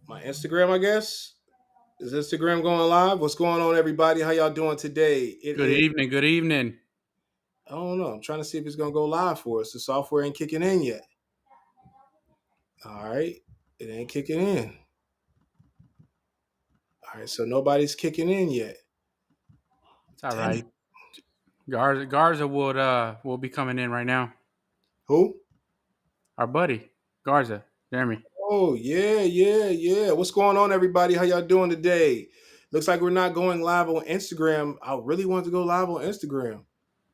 My Instagram, I guess. Is Instagram going live? What's going on, everybody? How y'all doing today? It Good is. evening. Good evening. I don't know. I'm trying to see if it's gonna go live for us. The software ain't kicking in yet. All right, it ain't kicking in. All right, so nobody's kicking in yet. It's all Dang it. right. Garza will be coming in right now. Who? Our buddy Garza, Jeremy. Oh yeah. What's going on, everybody? How y'all doing today? Looks like we're not going live on Instagram. I really wanted to go live on Instagram.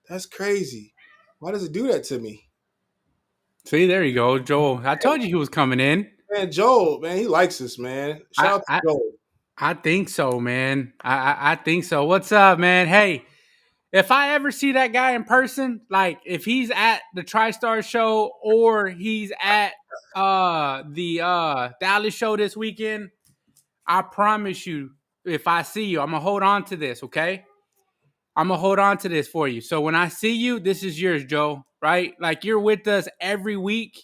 That's crazy. Why does it do that to me? See, there you go, Joel. I told you he was coming in. Man, Joel, man, he likes us, man. I Shout out to I, Joel. I think so, man. I think so. What's up, man? Hey, if I ever see that guy in person, like if he's at the TriStar show or he's at the Dallas show this weekend, I promise you, if I see you, I'm gonna hold on to this, okay? I'm gonna hold on to this for you. So when I see you, this is yours, Joe. Right? Like you're with us every week.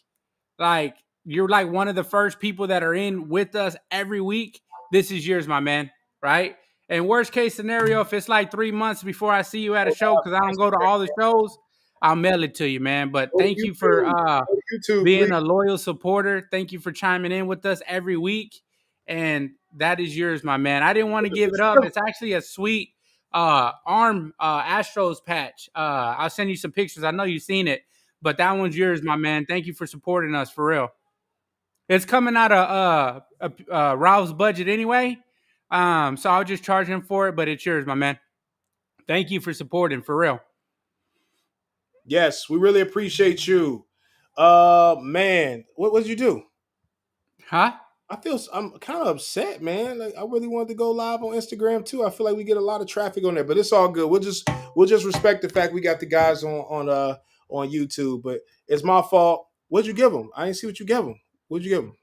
Like you're like one of the first people that are in with us every week. This is yours, my man. Right? And worst case scenario, if it's like 3 months before I see you at a show, because I don't go to all the shows, I'll mail it to you, man. But Go to thank you for YouTube. Go to YouTube, being please. a loyal supporter. Thank you for chiming in with us every week. And that is yours, my man. I didn't want to give it up. It's actually a sweet arm Astros patch. I'll send you some pictures. I know you've seen it, but that one's yours, my man. Thank you for supporting us for real. It's coming out of Ralph's budget anyway. So I'll just charge him for it, but it's yours, my man. Thank you for supporting for real. Yes, we really appreciate you. Man, what did you do? Huh? I'm kind of upset, man. Like I really wanted to go live on Instagram too. I feel like we get a lot of traffic on there, but it's all good. We'll just respect the fact we got the guys on YouTube. But it's my fault. What'd you give them? I didn't see what you gave them. What'd you give them?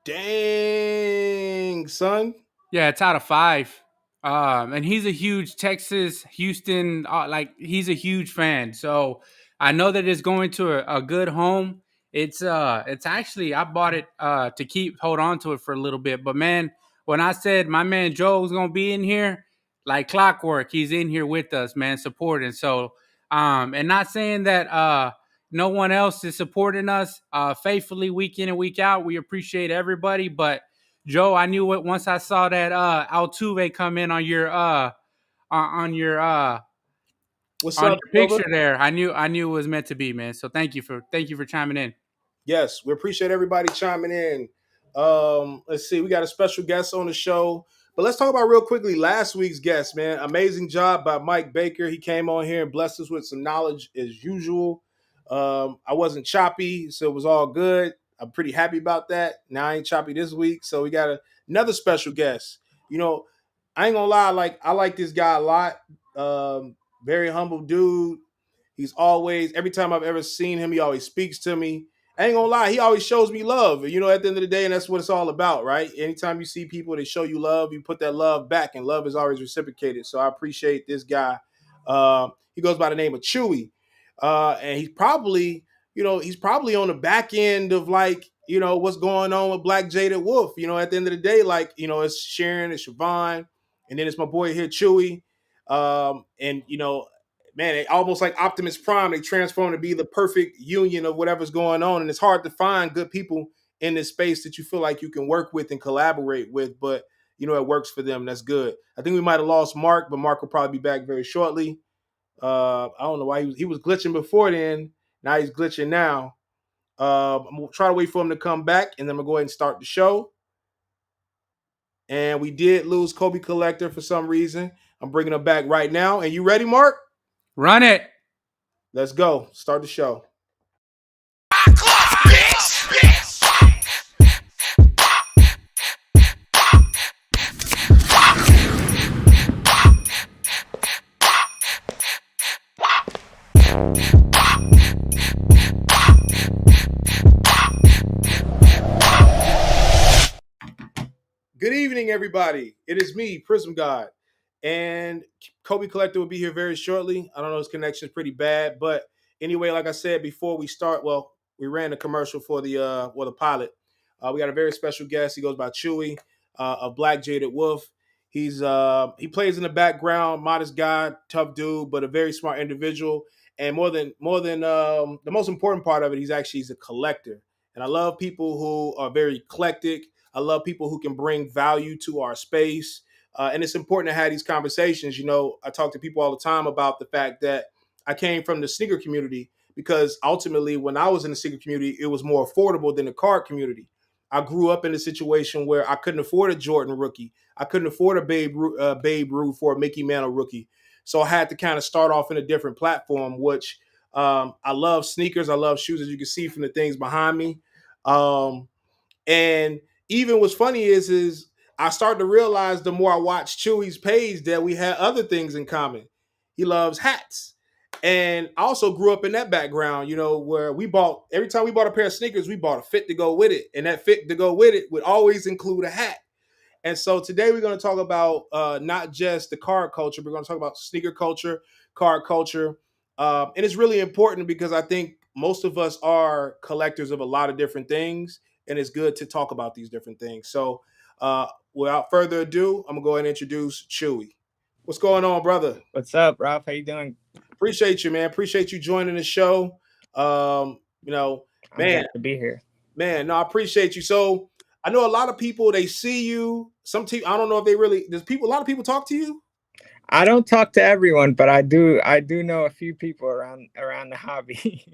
Dang, son. Yeah, it's out of 5. And he's a huge Texas, Houston, like he's a huge fan. So I know that it's going to a good home. It's actually I bought it to hold on to it for a little bit. But man, when I said my man Joe was gonna be in here, like clockwork, he's in here with us, man, supporting. So and not saying that no one else is supporting us faithfully week in and week out. We appreciate everybody, but Joe, I knew it once I saw that Altuve come in on your What's on up, your Silver? picture there. I knew it was meant to be, man. So thank you for chiming in. Yes, we appreciate everybody chiming in. Let's see, we got a special guest on the show, but let's talk about real quickly last week's guest, man. Amazing job by Mike Baker. He came on here and blessed us with some knowledge as usual. I wasn't choppy, so it was all good. I'm pretty happy about that. Now I ain't choppy this week, so we got another special guest. You know, I ain't gonna lie, like I like this guy a lot. Very humble dude. He's always, every time I've ever seen him, he always speaks to me. I ain't gonna lie, he always shows me love. You know, at the end of the day, and that's what it's all about, right? Anytime you see people that show you love, you put that love back, and love is always reciprocated. So I appreciate this guy. He goes by the name of Chewy, and he's probably on the back end of like, what's going on with BlackJadedWolf. You know, at the end of the day, like, it's Sharon, it's Siobhan, and then it's my boy here, Chewy. And man, almost like Optimus Prime, they transform to be the perfect union of whatever's going on. And it's hard to find good people in this space that you feel like you can work with and collaborate with, but it works for them. That's good. I think we might have lost Mark, but Mark will probably be back very shortly. I don't know why he was glitching before then. Now he's glitching now. I'm gonna try to wait for him to come back, and then I'm gonna go ahead and start the show. And we did lose Kobe Collector for some reason. I'm bringing him back right now. And you ready, Mark? Run it. Let's go. Start the show. Good evening, everybody. It is me, Prizm God, and Kobe Collector will be here very shortly. I don't know, his connection is pretty bad, but anyway, like I said before we start, well, we ran the commercial for the pilot. We got a very special guest. He goes by Chewy of BlackJadedWolf. He plays in the background, modest guy, tough dude, but a very smart individual. And more than the most important part of it, he's a collector. And I love people who are very eclectic. I love people who can bring value to our space. And it's important to have these conversations. You know, I talk to people all the time about the fact that I came from the sneaker community because ultimately, when I was in the sneaker community, it was more affordable than the card community. I grew up in a situation where I couldn't afford a Jordan rookie. I couldn't afford a Babe Ruth or a Mickey Mantle rookie. So I had to kind of start off in a different platform, which I love sneakers. I love shoes, as you can see from the things behind me. Um, and even what's funny is I started to realize the more I watched Chewy's page that we had other things in common. He loves hats. And I also grew up in that background, you know, where every time we bought a pair of sneakers, we bought a fit to go with it. And that fit to go with it would always include a hat. And so today we're going to talk about not just the card culture, we're going to talk about sneaker culture, card culture. And it's really important because I think most of us are collectors of a lot of different things, and it's good to talk about these different things. So without further ado, I'm going to go ahead and introduce Chewy. What's going on, brother? What's up, Ralph? How you doing? Appreciate you, man. Appreciate you joining the show. You know, I'm glad to be here. Man, no, I appreciate you. So I know a lot of people, they see you. I don't know if they really, a lot of people talk to you? I don't talk to everyone, but I do know a few people around the hobby.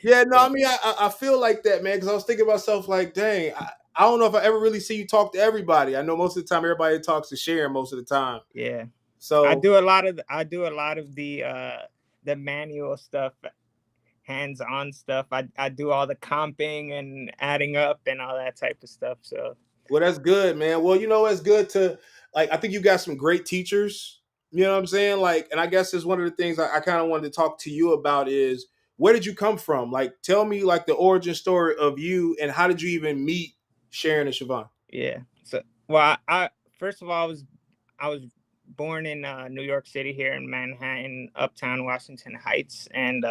Yeah, no, I mean, I feel like that, man, because I was thinking to myself, like, dang, I don't know if I ever really see you talk to everybody. I know most of the time everybody talks to Sharon most of the time. Yeah. So I do a lot of the manual stuff, hands-on stuff. I do all the comping and adding up and all that type of stuff. So well, that's good, man. Well, you know, it's good to I think you got some great teachers. You know what I'm saying? Like, and I guess it's one of the things I kind of wanted to talk to you about is where did you come from? Like, tell me like the origin story of you and how did you even meet Sharon and Siobhan? yeah. So well, I first of all I was born in New York City here in Manhattan, Uptown Washington Heights, and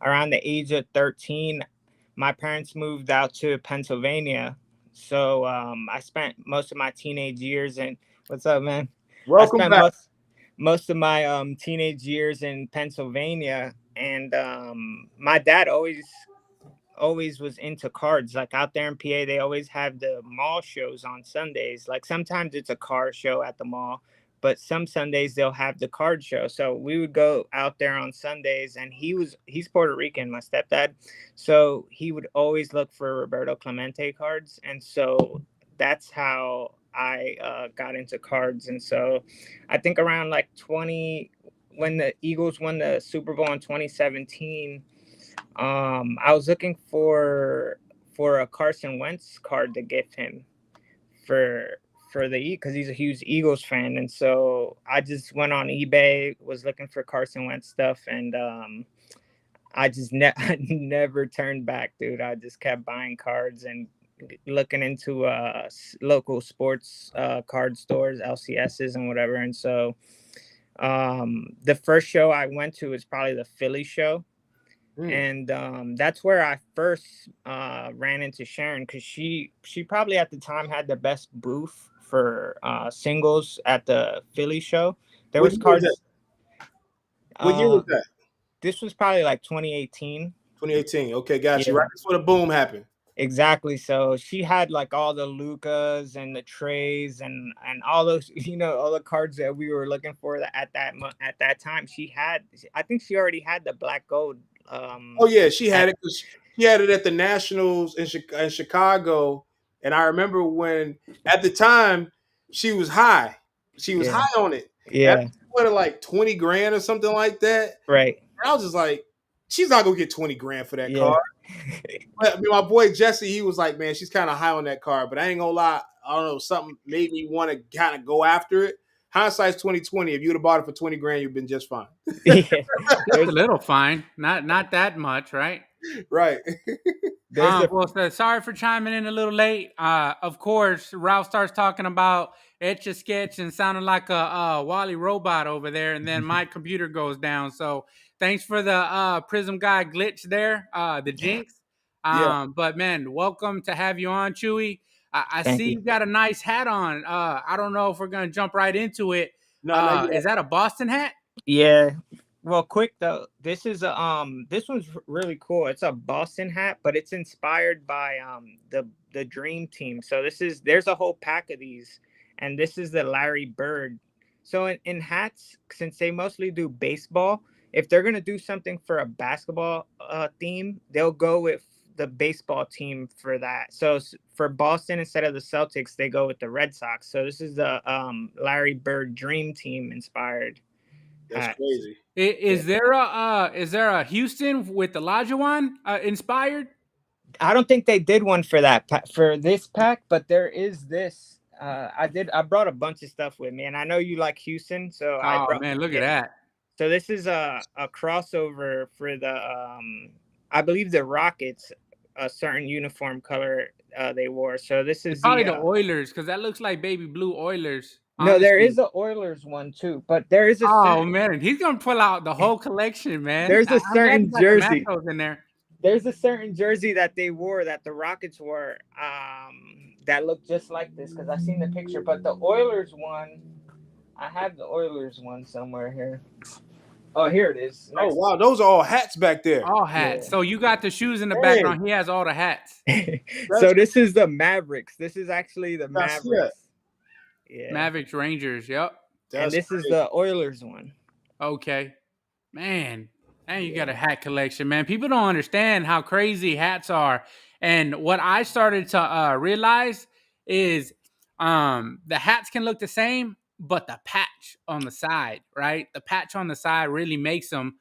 around the age of 13, my parents moved out to Pennsylvania. So I spent most of my teenage years in what's up, man? I Welcome spent back. most of my teenage years in Pennsylvania, and my dad always was into cards. Like out there in PA, they always have the mall shows on Sundays. Like sometimes it's a car show at the mall, but some Sundays they'll have the card show. So we would go out there on Sundays, and he's Puerto Rican, my stepdad. So he would always look for Roberto Clemente cards, and so that's how I got into cards. And so I think around like 20 when the Eagles won the Super Bowl in 2017, I was looking for a Carson Wentz card to give him for because he's a huge Eagles fan, and so I just went on eBay, was looking for Carson Wentz stuff, and I just I never turned back, dude. I just kept buying cards and looking into local sports card stores, LCSs and whatever, and so the first show I went to was probably the Philly show. And that's where I first ran into Sharon, because she probably at the time had the best booth for singles at the Philly show. There What was year was cards. that? What year was that? This was probably like 2018. 2018. Okay, got you. Yeah. Right before the boom happened. Exactly. So she had like all the Lucas and the Trays and all those, all the cards that we were looking for at that time. I think she already had the black gold. Oh yeah, she had it. She had it at the Nationals in Chicago, and I remember when at the time she was high. She was high on it. And I Yeah. think she wanted like 20 grand or something like that. Right. And I was just like, she's not gonna get 20 grand for that Yeah. card. But I mean, my boy Jesse, he was like, man, she's kind of high on that card. But I ain't gonna lie, I don't know, something made me want to kind of go after it. Hindsight's 2020. If you would have bought it for 20 grand, you've been just fine. Yeah. Just a little fine, not that much, right? Right. Well, sorry for chiming in a little late. Of course, Ralph starts talking about Etch a Sketch and sounding like a Wally robot over there, and then my computer goes down. So thanks for the Prizm guy glitch there, the jinx. Yeah. But man, welcome to have you on, Chewy. I Thank see you. you got a nice hat on. I don't know if we're gonna jump right into it. No, not yet. Is that a Boston hat? Yeah. Well, quick though, this is a this one's really cool. It's a Boston hat, but it's inspired by the Dream Team. So there's a whole pack of these, and this is the Larry Bird. So in hats, since they mostly do baseball, if they're gonna do something for a basketball theme, they'll go with the baseball team for that. So for Boston, instead of the Celtics, they go with the Red Sox. So this is the Larry Bird Dream Team inspired That's hat. crazy. Yeah. Is there a Houston with the Olajuwon inspired? I don't think they did one for for this pack, but there is this. I brought a bunch of stuff with me, and I know you like Houston, so I Oh brought. man, look at Yeah. that. So this is a crossover for the I believe the Rockets, a certain uniform color they wore. So this It's is probably the the Oilers because that looks like baby blue Oilers. no, there is Honestly. a Oilers one too, but there is a Oh certain man, he's gonna pull out the whole collection, man. there's a I'm glad he certain got the jersey. Mattos in there. There's a certain jersey that they wore that the Rockets wore that looked just like this because I seen the picture. But the Oilers one, I have the Oilers one somewhere here. Oh, here it is. Oh wow, those are all hats back there. All hats. Yeah. So you got the shoes in the Dang, background. He has all the hats. So that's this is the Mavericks. This is actually the I see that. Mavericks. Yeah. Mavericks, Rangers. Yep. And That's this is crazy. the Oilers one. Okay. Man, and you got a hat collection, man. People don't understand how crazy hats are. And what I started to realize is the hats can look the same, but the patch on the side, right? The patch on the side really makes them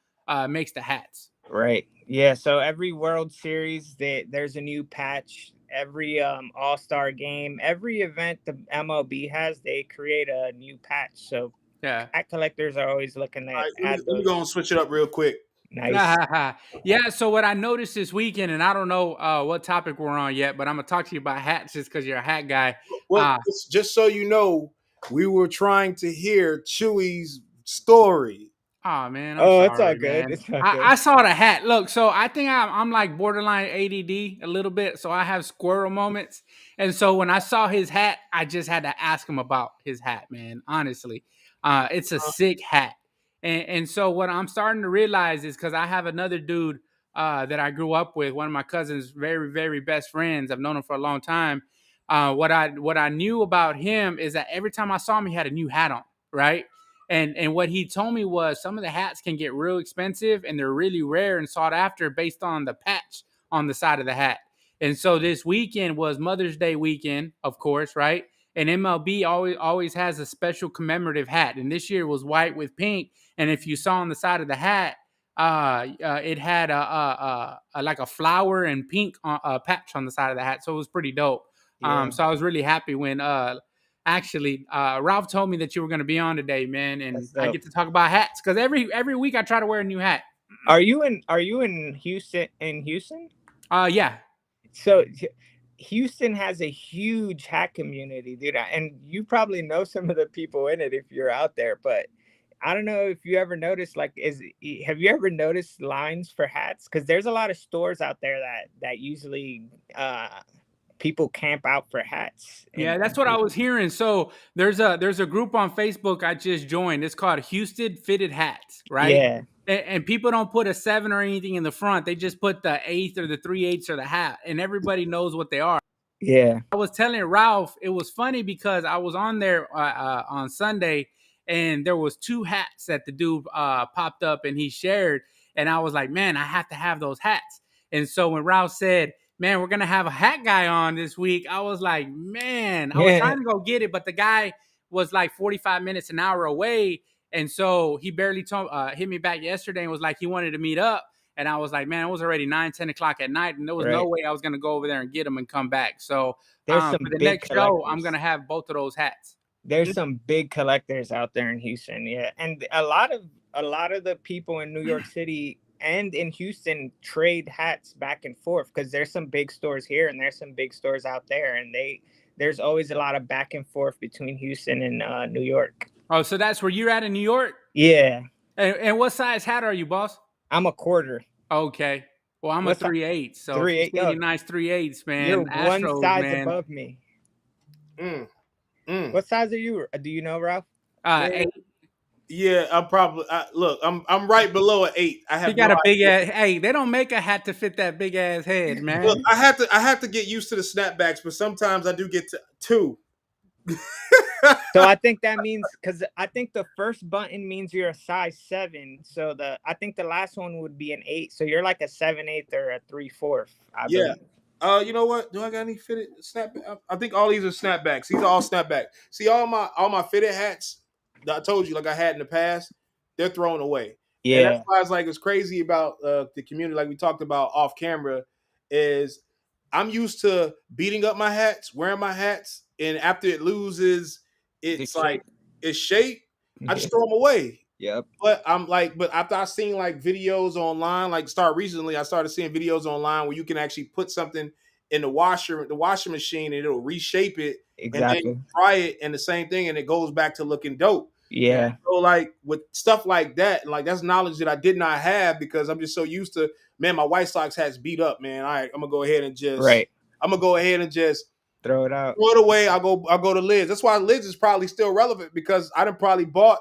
makes the hats. Right. Yeah. So every World Series, there's a new patch. Every All-Star game, every event the MLB has, they create a new patch. So Yeah. hat collectors are always looking All to right, add let me go and those. switch it up real quick. Nice. Yeah, so what I noticed this weekend, and I don't know what topic we're on yet, but I'm gonna talk to you about hats just because you're a hat guy. Well, just so you know, we were trying to hear Chewy's story. Oh man, I'm Oh, it's all sorry, good. man. It's all I good. saw the hat. Look, so I think I'm like borderline ADD a little bit, so I have squirrel moments. And so when I saw his hat, I just had to ask him about his hat, man. Honestly, it's a sick hat. And so what I'm starting to realize is because I have another dude that I grew up with, one of my cousins, very very best friends. I've known him for a long time. What I knew about him is that every time I saw him, he had a new hat on, right? And what he told me was some of the hats can get real expensive and they're really rare and sought after based on the patch on the side of the hat. And so this weekend was Mother's Day weekend, of course, right? And MLB always has a special commemorative hat. And this year was white with pink. And if you saw on the side of the hat, it had like a flower and pink patch on the side of the hat. So it was pretty dope. Yeah. So I was really happy when actually, Ralph told me that you were going to be on today, man, and That's I dope. get to talk about hats because every week I try to wear a new hat. Are you in Houston Yeah, So Houston has a huge hat community, dude. And you probably know some of the people in it if you're out there, but I don't know if you ever noticed have you ever noticed lines for hats? Because there's a lot of stores out there that usually people camp out for hats. yeah, that's what I was hearing. So there's a group on Facebook I just joined. It's called Houston Fitted Hats, right? Yeah, And people don't put a 7 or anything in the front. They just put the eighth or the 3/8 or the hat, and everybody knows what they are. yeah, I was telling Ralph, it was funny because I was on there on Sunday, and there was 2 hats that the dude popped up and he shared, and I was like, man, I have to have those hats. And so when Ralph said, man, we're gonna have a hat guy on this week, I was like, man, I was yeah. trying to go get it, but the guy was like 45 minutes an hour away, and so he barely hit me back yesterday and was like he wanted to meet up. And I was like, man, it was already 9, 10 o'clock at night, and there was no Right. way I was going to go over there and get them and come back. So There's for some the big next show, I'm collectors. going to have both of those hats. There's some big collectors out there in Houston, yeah, and a lot of the people in New York City and in Houston trade hats back and forth because there's some big stores here and there's some big stores out there, and there's always a lot of back and forth between Houston and New York. Oh, so that's where you're at in New York? Yeah, And what size hat are you, boss? I'm a quarter. Okay. Well, I'm a What's up? 3/8, so if you 3/8. see any Yo, nice 3/8s, you're man, one Astros, size man, above me. Mm, mm. What size are you? Do you know, Ralph? 8. Yeah, I'm probably. Look, I'm right below an 8. I He have no got a big idea. ass. Hey, they don't make a hat to fit that big ass head, Look, man. I have to get used to the snapbacks, but sometimes I do get to 2. So I think that means, because I think the first button means you're a size 7. So I think the last one would be an 8. So you're like a 7/8 or a 3/4, I Yeah. believe. You know what? Do I got any fitted snapback? I think all these are snapbacks. These are all snapback. See, all my fitted hats that I told you, like I had in the past, they're thrown away, and that's Yeah, why it's crazy about the community. Like we talked about off camera, is I'm used to beating up my hats, wearing my hats, and after it loses, the it's like shape. it's shape. I just throw them away. Yep. But after I seen like videos online, like I started seeing videos online where you can actually put something in the washing machine, and it'll reshape it, and then you Exactly. fry it, and the same thing, and it goes back to looking dope. Yeah, Yeah. So like with stuff like that, like that's knowledge that I did not have because I'm just so used to, man, my White Sox hats beat up, man. All right, Right. I'm gonna go ahead and just Throw it out. throw it away. I'll go to lids. That's why lids is probably still relevant because I done probably bought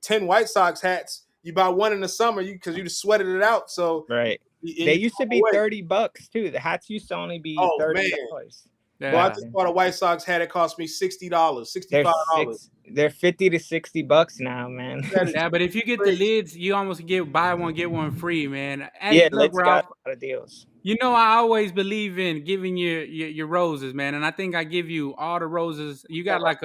10 White Sox hats. You buy one in the summer, because you just sweated it out. So Right. and They you used throw to 'em be away. $30 too. The hats used to only be Oh man. $30. Well, I yeah. just bought a White Sox hat. It cost me $60, They're $65. they're 50 to $60 now, man. That is Yeah, but if you get the crazy. lids, you almost get buy one get one free, man. Hey, Yeah, look, let's Ralph. got a lot of deals. You know I always believe in giving you your roses, man, and I think I give you all the roses. You got like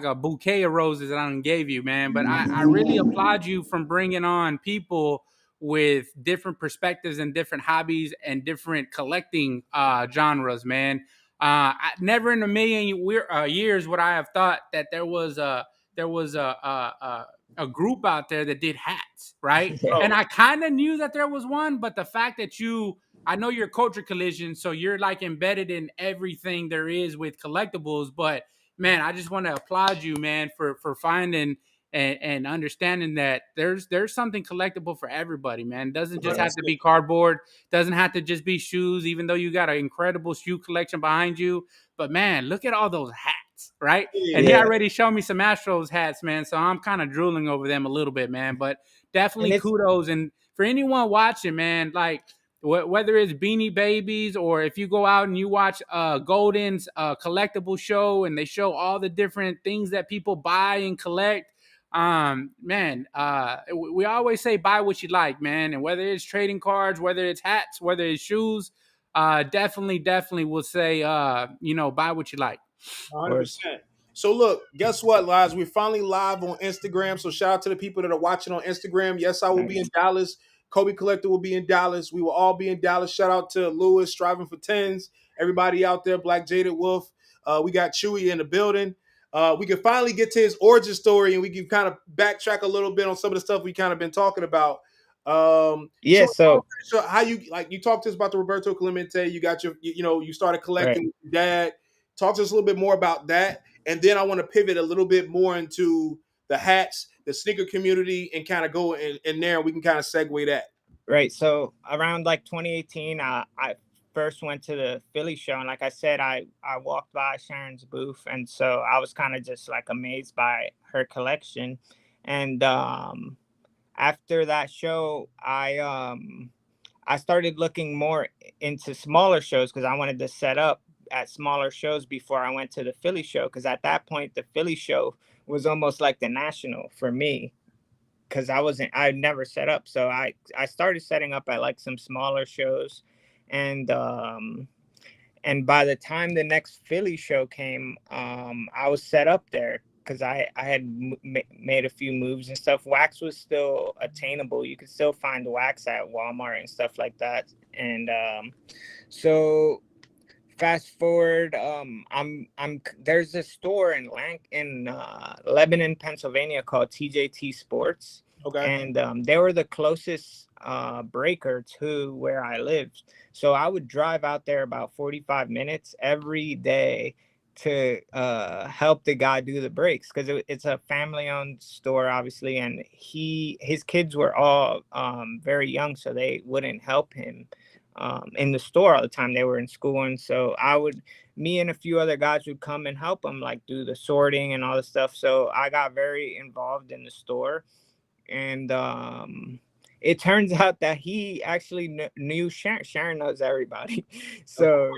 a bouquet of roses that I done gave you, man. But I really applaud you from bringing on people with different perspectives and different hobbies and different collecting genres, man. Never in a million years would I have thought that there was a group out there that did hats, right? Yeah. And Bro, I kind of knew that there was one, but the fact that I know you're Culture Collision, so you're like embedded in everything there is with collectibles. But man, I just want to applaud you, man, for finding and understanding that there's something collectible for everybody, man. It doesn't just like I have to said, be cardboard, doesn't have to just be shoes, even though you got an incredible shoe collection behind you. But man, look at all those hats, right? And he yeah, Yeah. already showed me some Astros hats, man. So I'm kind of drooling over them a little bit, man. But And definitely it's kudos. And for anyone watching, man, like whether it's Beanie Babies or if you go out and you watch Golden's collectible show and they show all the different things that people buy and collect. Man, we always say buy what you like, man. And whether it's trading cards, whether it's hats, whether it's shoes, definitely will say, buy what you like. of course. 100%. So look, guess what, guys? We're finally live on Instagram. So shout out to the people that are watching on Instagram. Yes, I will be in Nice. Dallas. Kobe Collector will be in Dallas. We will all be in Dallas. Shout out to Lewis, Striving for Tens. Everybody out there, BlackJadedWolf. We got Chewy in the building. We can finally get to his origin story, and we can kind of backtrack a little bit on some of the stuff we kind of been talking about. Yeah, So how you talked to us about the Roberto Clemente? You got you started right. collecting with your dad. Talk to us a little bit more about that, and then I want to pivot a little bit more into the hats, the sneaker community, and kind of go in there. We can kind of segue that. Right. So around like 2018, I first went to the Philly show, and like I said, I walked by Sharon's booth, and so I was kind of just like amazed by her collection. And after that show, I started looking more into smaller shows because I wanted to set up at smaller shows before I went to the Philly show. Because at that point, the Philly show was almost like the national for me. Because I'd never set up, so I started setting up at like some smaller shows, and by the time the next Philly show came, I was set up there because I had made a few moves and stuff. Wax was still attainable. You could still find wax at Walmart and stuff like that. And so fast forward, I'm there's a store in Lebanon, Pennsylvania called TJT Sports, Okay. and they were the closest breaker to where I lived. So I would drive out there about 45 minutes every day help the guy do the breaks, because it's a family owned store, obviously, and his kids were all very young, so they wouldn't help him in the store all the time. They were in school, and so me and a few other guys would come and help him, like do the sorting and all the stuff. So I got very involved in the store, and it turns out that he actually knew Sharon. Sharon knows everybody. So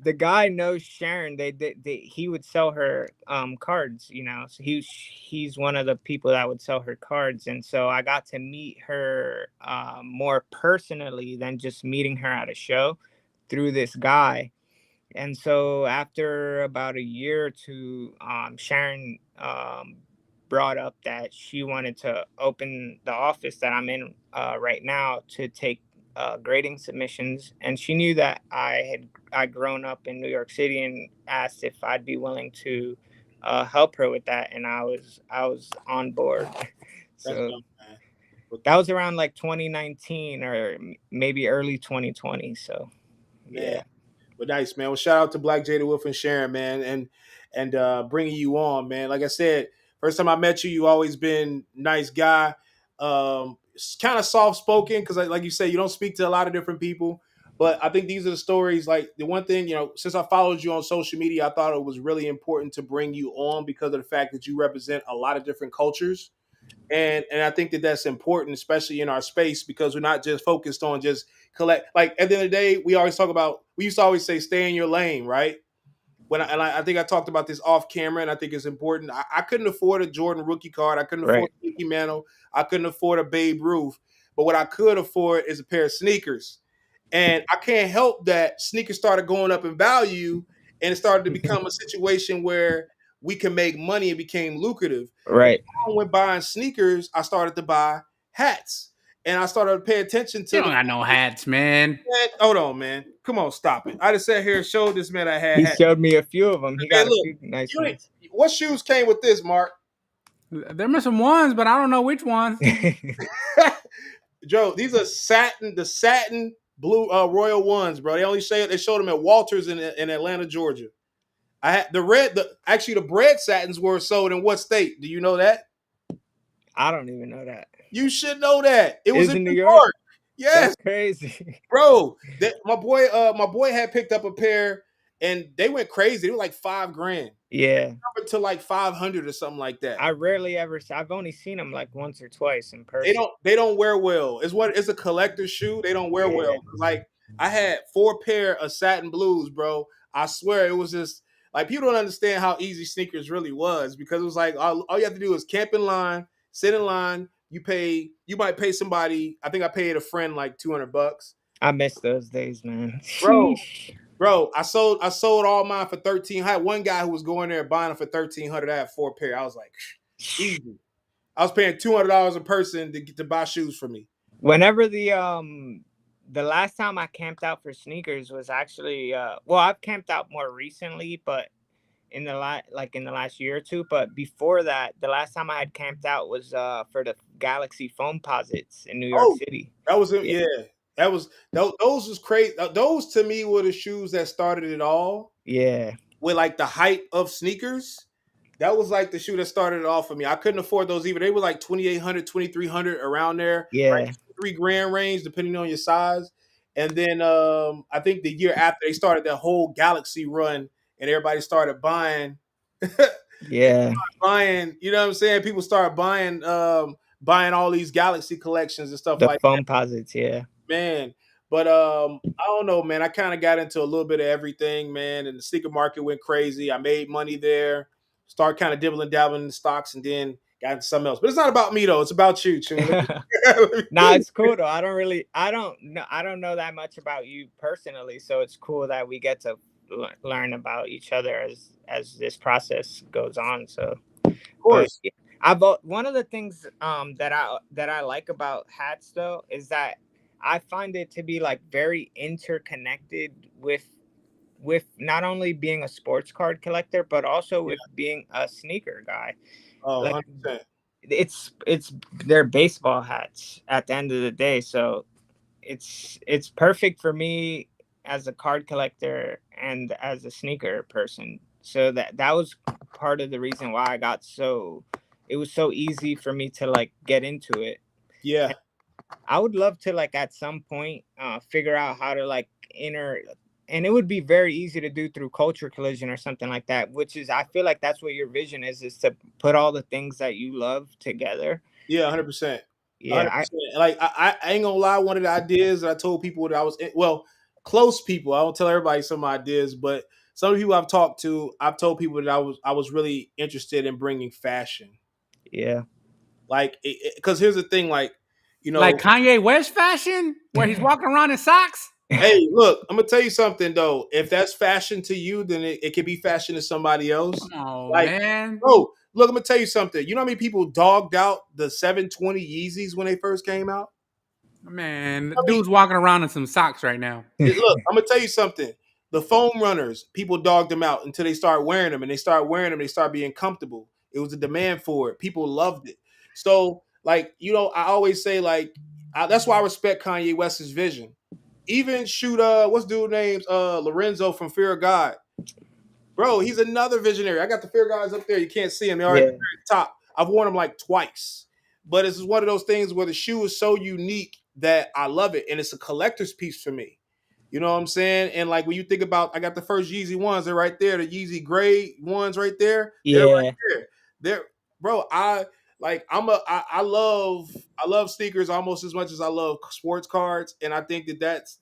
the guy knows Sharon. He would sell her cards, you know. So he's one of the people that would sell her cards, and so I got to meet her more personally than just meeting her at a show through this guy. And so after about a year or two, Sharon brought up that she wanted to open the office that I'm in right now to take grading submissions. And she knew that I'd grown up in New York City, and asked if I'd be willing to help her with that. And I was on board. So that was around like 2019 or maybe early 2020. So yeah. But nice, man. Well, shout out to BlackJadedWolf and Sharon, man, and bringing you on, man. Like I said, first time I met you, you always been nice guy. Kind of soft spoken because, like you said, you don't speak to a lot of different people. But I think these are the stories. Like the one thing, you know, since I followed you on social media, I thought it was really important to bring you on because of the fact that you represent a lot of different cultures. And I think that that's important, especially in our space, because we're not just focused on just collect. Like at the end of the day, we used to always say, stay in your lane, right? I think I talked about this off camera, and I think it's important. I couldn't afford a Jordan rookie card. I couldn't afford a Mickey Mantle. I couldn't afford a Babe Ruth. But what I could afford is a pair of sneakers. And I can't help that sneakers started going up in value, and it started to become a situation where we can make money. It became lucrative. Right. And when buying sneakers, I started to buy hats. And I started to pay attention to You don't got no hats, man. Hold on, man. Come on, stop it. I just sat here and showed this man I had He hats. showed me a few of them. He got Hey, look, a few nice ones. what shoes came with this, Mark? There were some ones, but I don't know which ones. Joe, these are the satin blue Royal ones, bro. They showed them at Walters in Atlanta, Georgia. I had the bread satins were sold in what state? Do you know that? I don't even know that. You should know that. It was in New York. Yes, that's crazy, bro. My boy had picked up a pair, and they went crazy. They were like $5,000. Yeah, to like 500 or something like that. I've only seen them like once or twice in person. They don't wear well. It's a collector's shoe. They don't wear well. Like I had 4 pair of satin blues, bro. I swear it was just like people don't understand how easy sneakers really was, because it was like all you have to do is camp in line, sit in line. You might pay somebody. I think I paid a friend like $200. I miss those days, man. Bro, I sold all mine for $1,300. I had one guy who was going there buying them for $1,300. I had 4 pair. I was like, easy. I was paying $200 a person to buy shoes for me. Whenever the last time I camped out for sneakers was actually I've camped out more recently, but in the last year or two. But before that, the last time I had camped out was for the Galaxy Foamposites in New York City. That was it. Yeah. Those was crazy. Those to me were the shoes that started it all. Yeah. With like the height of sneakers. That was like the shoe that started it off for me. I couldn't afford those either. They were like $2,800, $2,300 around there. Yeah. Right? $3,000 range, depending on your size. And then I think the year after they started that whole Galaxy run, and everybody started buying. Yeah. Buying, you know what I'm saying? People started buying all these Galaxy collections and stuff like that. The Foamposites, yeah. Man. But I don't know, man. I kind of got into a little bit of everything, man. And the sneaker market went crazy. I made money there. Started kind of dabbling in the stocks, and then got into something else. But it's not about me though. It's about you, Chewy. Nah, it's cool though. I don't know that much about you personally, so it's cool that we get to learn about each other as this process goes on. So, of course, one of the things that I like about hats though is that I find it to be like very interconnected with not only being a sports card collector, but also with being a sneaker guy. Oh, like, 100%. It's they're baseball hats at the end of the day. So it's perfect for me as a card collector and as a sneaker person. So that was part of the reason why it was so easy for me to like get into it. Yeah. And I would love to like at some point figure out how to like and it would be very easy to do through Culture Collision or something like that, which is, I feel like that's what your vision is to put all the things that you love together. Yeah, 100%. Yeah, 100%. Like I ain't gonna lie, one of the ideas that I told people that I was well, close people. I don't tell everybody some ideas, but some of the people I've talked to, I've told people that I was really interested in bringing fashion. yeah. Like, because here's the thing, like, you Like know, Kanye West fashion, where he's walking around in socks. hey, look, I'm gonna tell you something though. If that's fashion to you, then it could be fashion to somebody else. Come on, Like, man. bro, look, I'm gonna tell you something. You know how many people dogged out the 720 Yeezys when they first came out? Man, the I mean, dude's walking around in some socks right now. look, I'm gonna tell you something. The foam runners, people dogged them out until they start wearing them, and they start wearing them. They start being comfortable. It was a demand for it. People loved it. So, like, I always say, like, that's why I respect Kanye West's vision. Even shoot, what's dude names? Lorenzo from Fear of God. Bro, he's another visionary. I got the Fear guys up there. You can't see them. They're already Yeah, at the top. I've worn them like twice. But it's one of those things where the shoe is so unique that I love it. And it's a collector's piece for me. You know what I'm saying? And like when you think about, I got the first Yeezy ones. They're right there. The Yeezy gray ones right there. They're right yeah, there. They're bro. I love sneakers almost as much as I love sports cards, and I think that's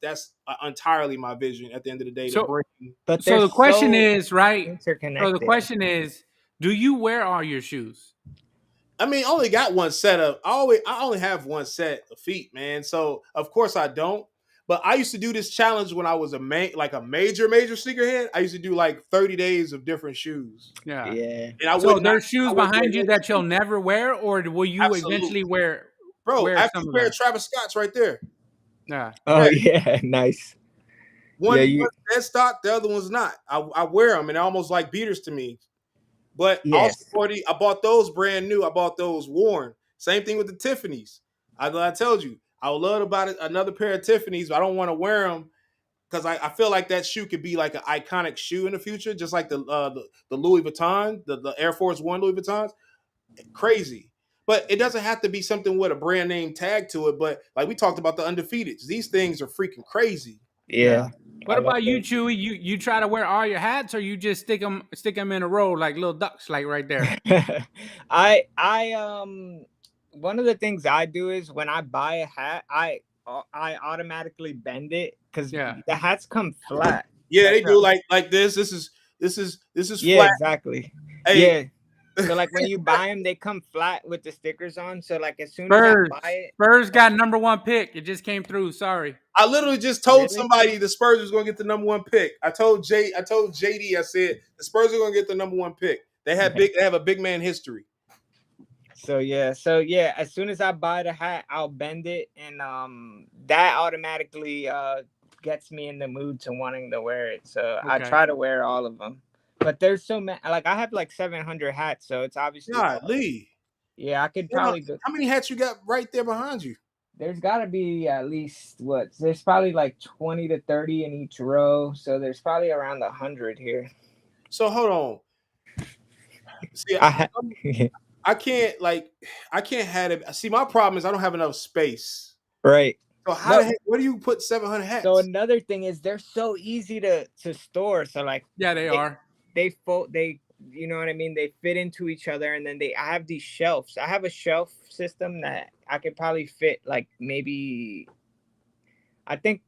entirely my vision at the end of the day to So, bring. but they're so the question so is, right? So the interconnected. question is, do you wear all your shoes? I mean, I only got one set of. I only have one set of feet, man. So of course I don't. But I used to do this challenge when I was a major sneakerhead. I used to do like 30 days of different shoes, Yeah. Yeah, and I So would not. there's shoes I wouldn't wear behind you no that you'll shoes. never wear, or will you eventually Absolutely, wear bro. I have some two of pair of them? Travis Scotts right there. Yeah. oh Yeah, yeah. Nice. Yeah, one's you. dead stock, the other one's not. I wear them, and they're almost like beaters to me. But also, Yes. Cordy, I bought those brand new. I bought those worn. Same thing with the Tiffany's. I told you, I would love to buy another pair of Tiffany's, but I don't want to wear them because I feel like that shoe could be like an iconic shoe in the future, just like the Louis Vuitton, the Air Force One Louis Vuittons. Crazy. But it doesn't have to be something with a brand name tag to it. But like we talked about the undefeateds, these things are freaking crazy. Yeah. Yeah, I What love about you, those. Chewy? You try to wear all your hats, or you just stick them in a row like little ducks, like right there? I one of the things I do is when I buy a hat, I automatically bend it because Yeah. the hats come flat. Yeah, That's they how, do like this. This is yeah, flat. exactly. Hey, Yeah. So like when you buy them, they come flat with the stickers on. So like as soon as I Spurs. buy it, Spurs got #1 pick. It just came through. Sorry. I literally just told really? somebody the Spurs was going to get the number 1 pick. I told JD, I said the Spurs are going to get the number 1 pick. They have a big man history. So yeah, as soon as I buy the hat, I'll bend it, and that automatically gets me in the mood to wanting to wear it. So I Okay. try to wear all of them. But there's so many, like I have like 700 hats, so it's obviously God, Lee, yeah, I could you know, probably go. how many hats you got right there behind you? There's got to be at least what? There's probably like 20 to 30 in each row, so there's probably around 100 here. So hold on. See, I I can't I can't have it. See, my problem is I don't have enough space. right. So how No, the heck? Where do you put 700 so hats? another thing is they're so easy to store. So like Yeah, they they are. they you know what I mean? They fit into each other, and then I have these shelves. I have a shelf system that I could probably fit like maybe I think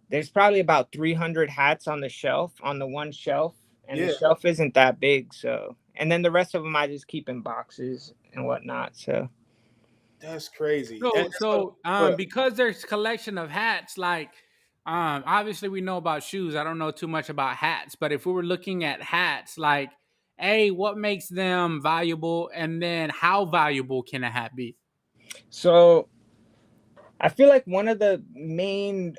there's probably about 300 hats on the shelf on the one shelf, and the Yeah, shelf isn't that big. So and then the rest of them I just keep in boxes and whatnot. So that's crazy. And So, so, but because there's collection of hats, like, obviously we know about shoes. I don't know too much about hats, but if we were looking at hats, like, what makes them valuable, and then how valuable can a hat be? so I feel like one of the main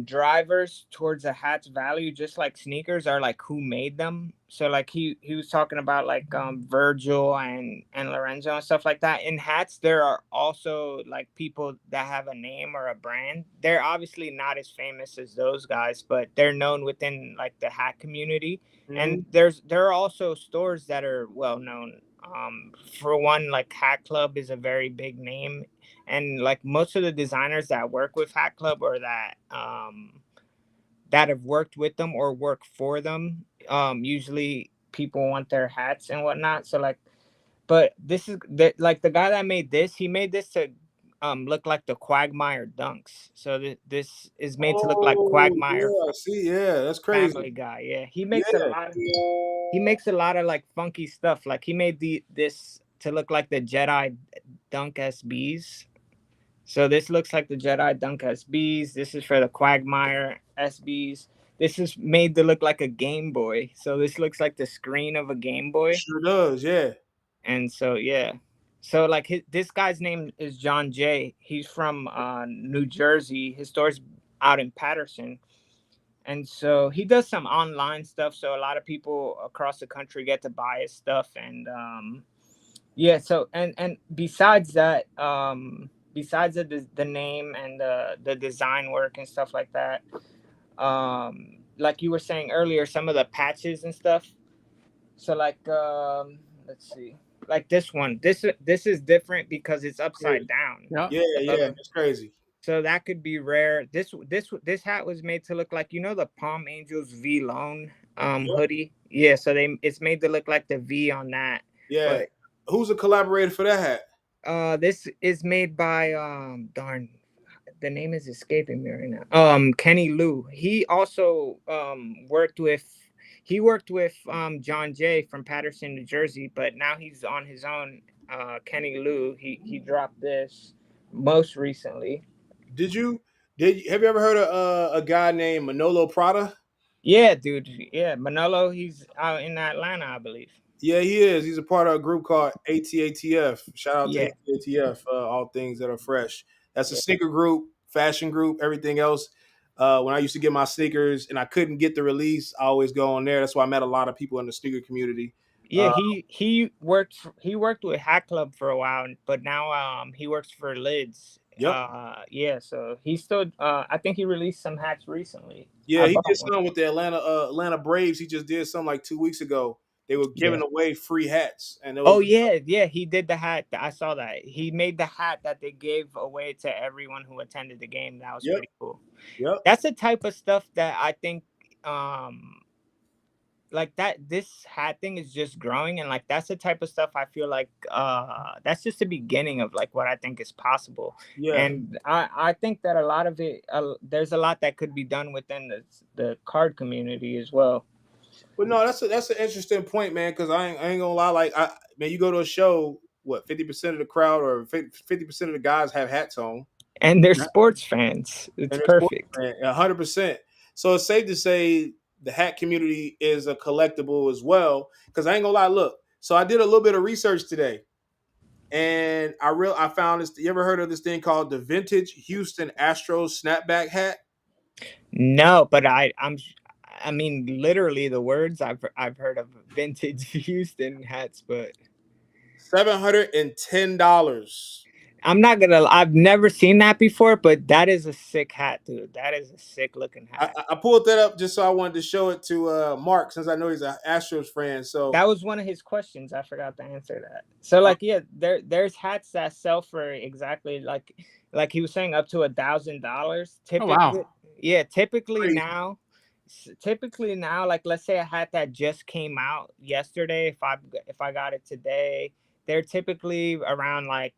drivers towards a hat's value, just like sneakers, are like who made them. So like he was talking about like Virgil and Lorenzo and stuff like that. In hats, there are also like people that have a name or a brand. They're obviously not as famous as those guys, but they're known within like the hat community. Mhm. And there are also stores that are well known. For one, like Hat Club is a very big name, and like most of the designers that work with Hat Club or that have worked with them or work for them, usually people want their hats and whatnot. So like, but this is like the guy that made this. He made this to look like the Quagmire Dunks. So this is made to look like Oh, Quagmire yeah, I from see. Yeah, that's crazy. Family Guy. Yeah, Yeah. he makes a lot of like funky stuff. Like he made this to look like the Jedi Dunk SBs. So this looks like the Jedi Dunk SBs. This is for the Quagmire SBs. This is made to look like a Game Boy. So this looks like the screen of a Game Boy. Sure does. Yeah. And so yeah. So like this guy's name is John Jay. He's from New Jersey. His store's out in Patterson. And so he does some online stuff. So a lot of people across the country get to buy his stuff. And yeah, so and besides that, besides the name and the design work and stuff like that, like you were saying earlier, some of the patches and stuff. So like let's see. Like this one. This is different because it's upside Crazy. down. Yeah. Yeah, yeah, So, that's crazy. so that could be rare. This hat was made to look like, you know, the Palm Angels V Loan Yep. hoodie. Yeah, so it's made to look like the V on that. Yeah. But Who's a collaborator for that hat? this is made by darn, the name is escaping me right now. Kenny Lou. He also worked with John Jay from Patterson, New Jersey, but now he's on his own. Kenny Lou. He dropped this most recently. Did you have you ever heard of a guy named Manolo Prada? Yeah, dude. Yeah, Manolo. He's out in Atlanta, I believe. Yeah, he is. He's a part of a group called ATATF. Shout out to Yeah, ATATF, all things that are fresh. That's a yeah, sneaker group, fashion group, everything else. When I used to get my sneakers and I couldn't get the release, I always go on there. That's why I met a lot of people in the sneaker community. yeah. Uh, He worked with Hat Club for a while, but now he works for Lids. yep. Yeah. So he still. I think he released some hats recently. Yeah, I he did bought one. something with the Atlanta Braves. He just did something like 2 weeks ago. They were Yeah. giving away free hats, and it Oh was yeah, yeah. He did the hat. I saw that. He made the hat that they gave away to everyone who attended the game. That was yep, pretty cool. yep. That's the type of stuff that I think um like that this hat thing is just growing, and like that's the type of stuff I feel like that's just the beginning of like what I think is possible. Yeah. And I think that a lot of it there's a lot that could be done within the card community as well. But no, that's an interesting point, man. Because I ain't gonna lie. Like, man, you go to a show, what 50% of the crowd or 50% of the guys have hats on, And they're Yeah. sports fans. It's and they're sports perfect. fans, 100%. So it's safe to say the hat community is a collectible as well. Because I ain't gonna lie. Look, so I did a little bit of research today, and I found this. You ever heard of this thing called the vintage Houston Astros snapback hat? No, but I mean literally the words I've heard of vintage Houston hats, but $710. I'm not gonna. I've never seen that before, but that is a sick hat, dude. That is a sick looking I, hat. I pulled that up just so I wanted to show it to Mark since I know he's an Astros fan. So That was one of his questions. I forgot to answer that. So like, yeah, there's hats that sell for exactly like he was saying up to $1,000 Oh wow. typically. Yeah, crazy. typically now, like let's say a hat that just came out yesterday. If I got it today, they're typically around like,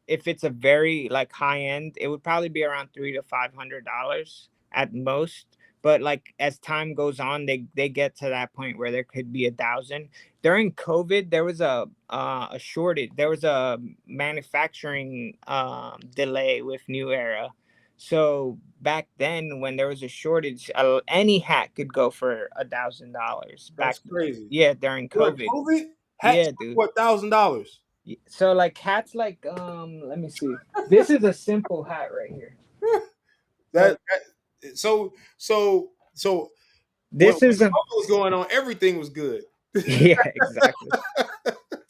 if it's a very like high end, it would probably be around $300 to $500 at most. But like as time goes on, they get to that point where there could be 1,000. During COVID, there was a shortage. There was a manufacturing delay with New Era. So back then, when there was a shortage, any hat could go for $1,000. That's crazy. Yeah, during During COVID. COVID, hats Yeah, dude. for $1,000. So like hats like let me see. This is a simple hat right here. So So when this is a what was going on, everything was good. yeah, exactly.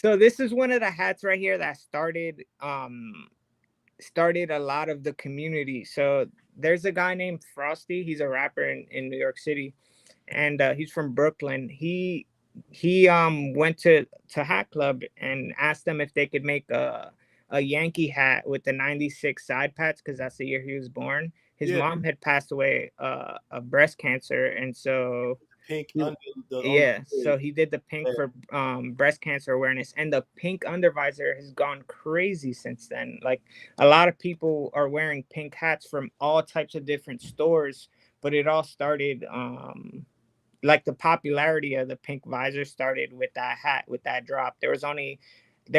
So this is one of the hats right here that started a lot of the community. So there's a guy named Frosty. He's a rapper in New York City, and he's from Brooklyn. He went to Hat Club and asked them if they could make a Yankee hat with the '96 side patch because that's the year he was born. His Yeah, mom had passed away of breast cancer, and so pink he, under the on yeah, the hood. so he did the pink Yeah. for breast cancer awareness, and the pink undervisor has gone crazy since then. Like a lot of people are wearing pink hats from all types of different stores, but it all started like the popularity of the pink visor started with that hat, with that drop. There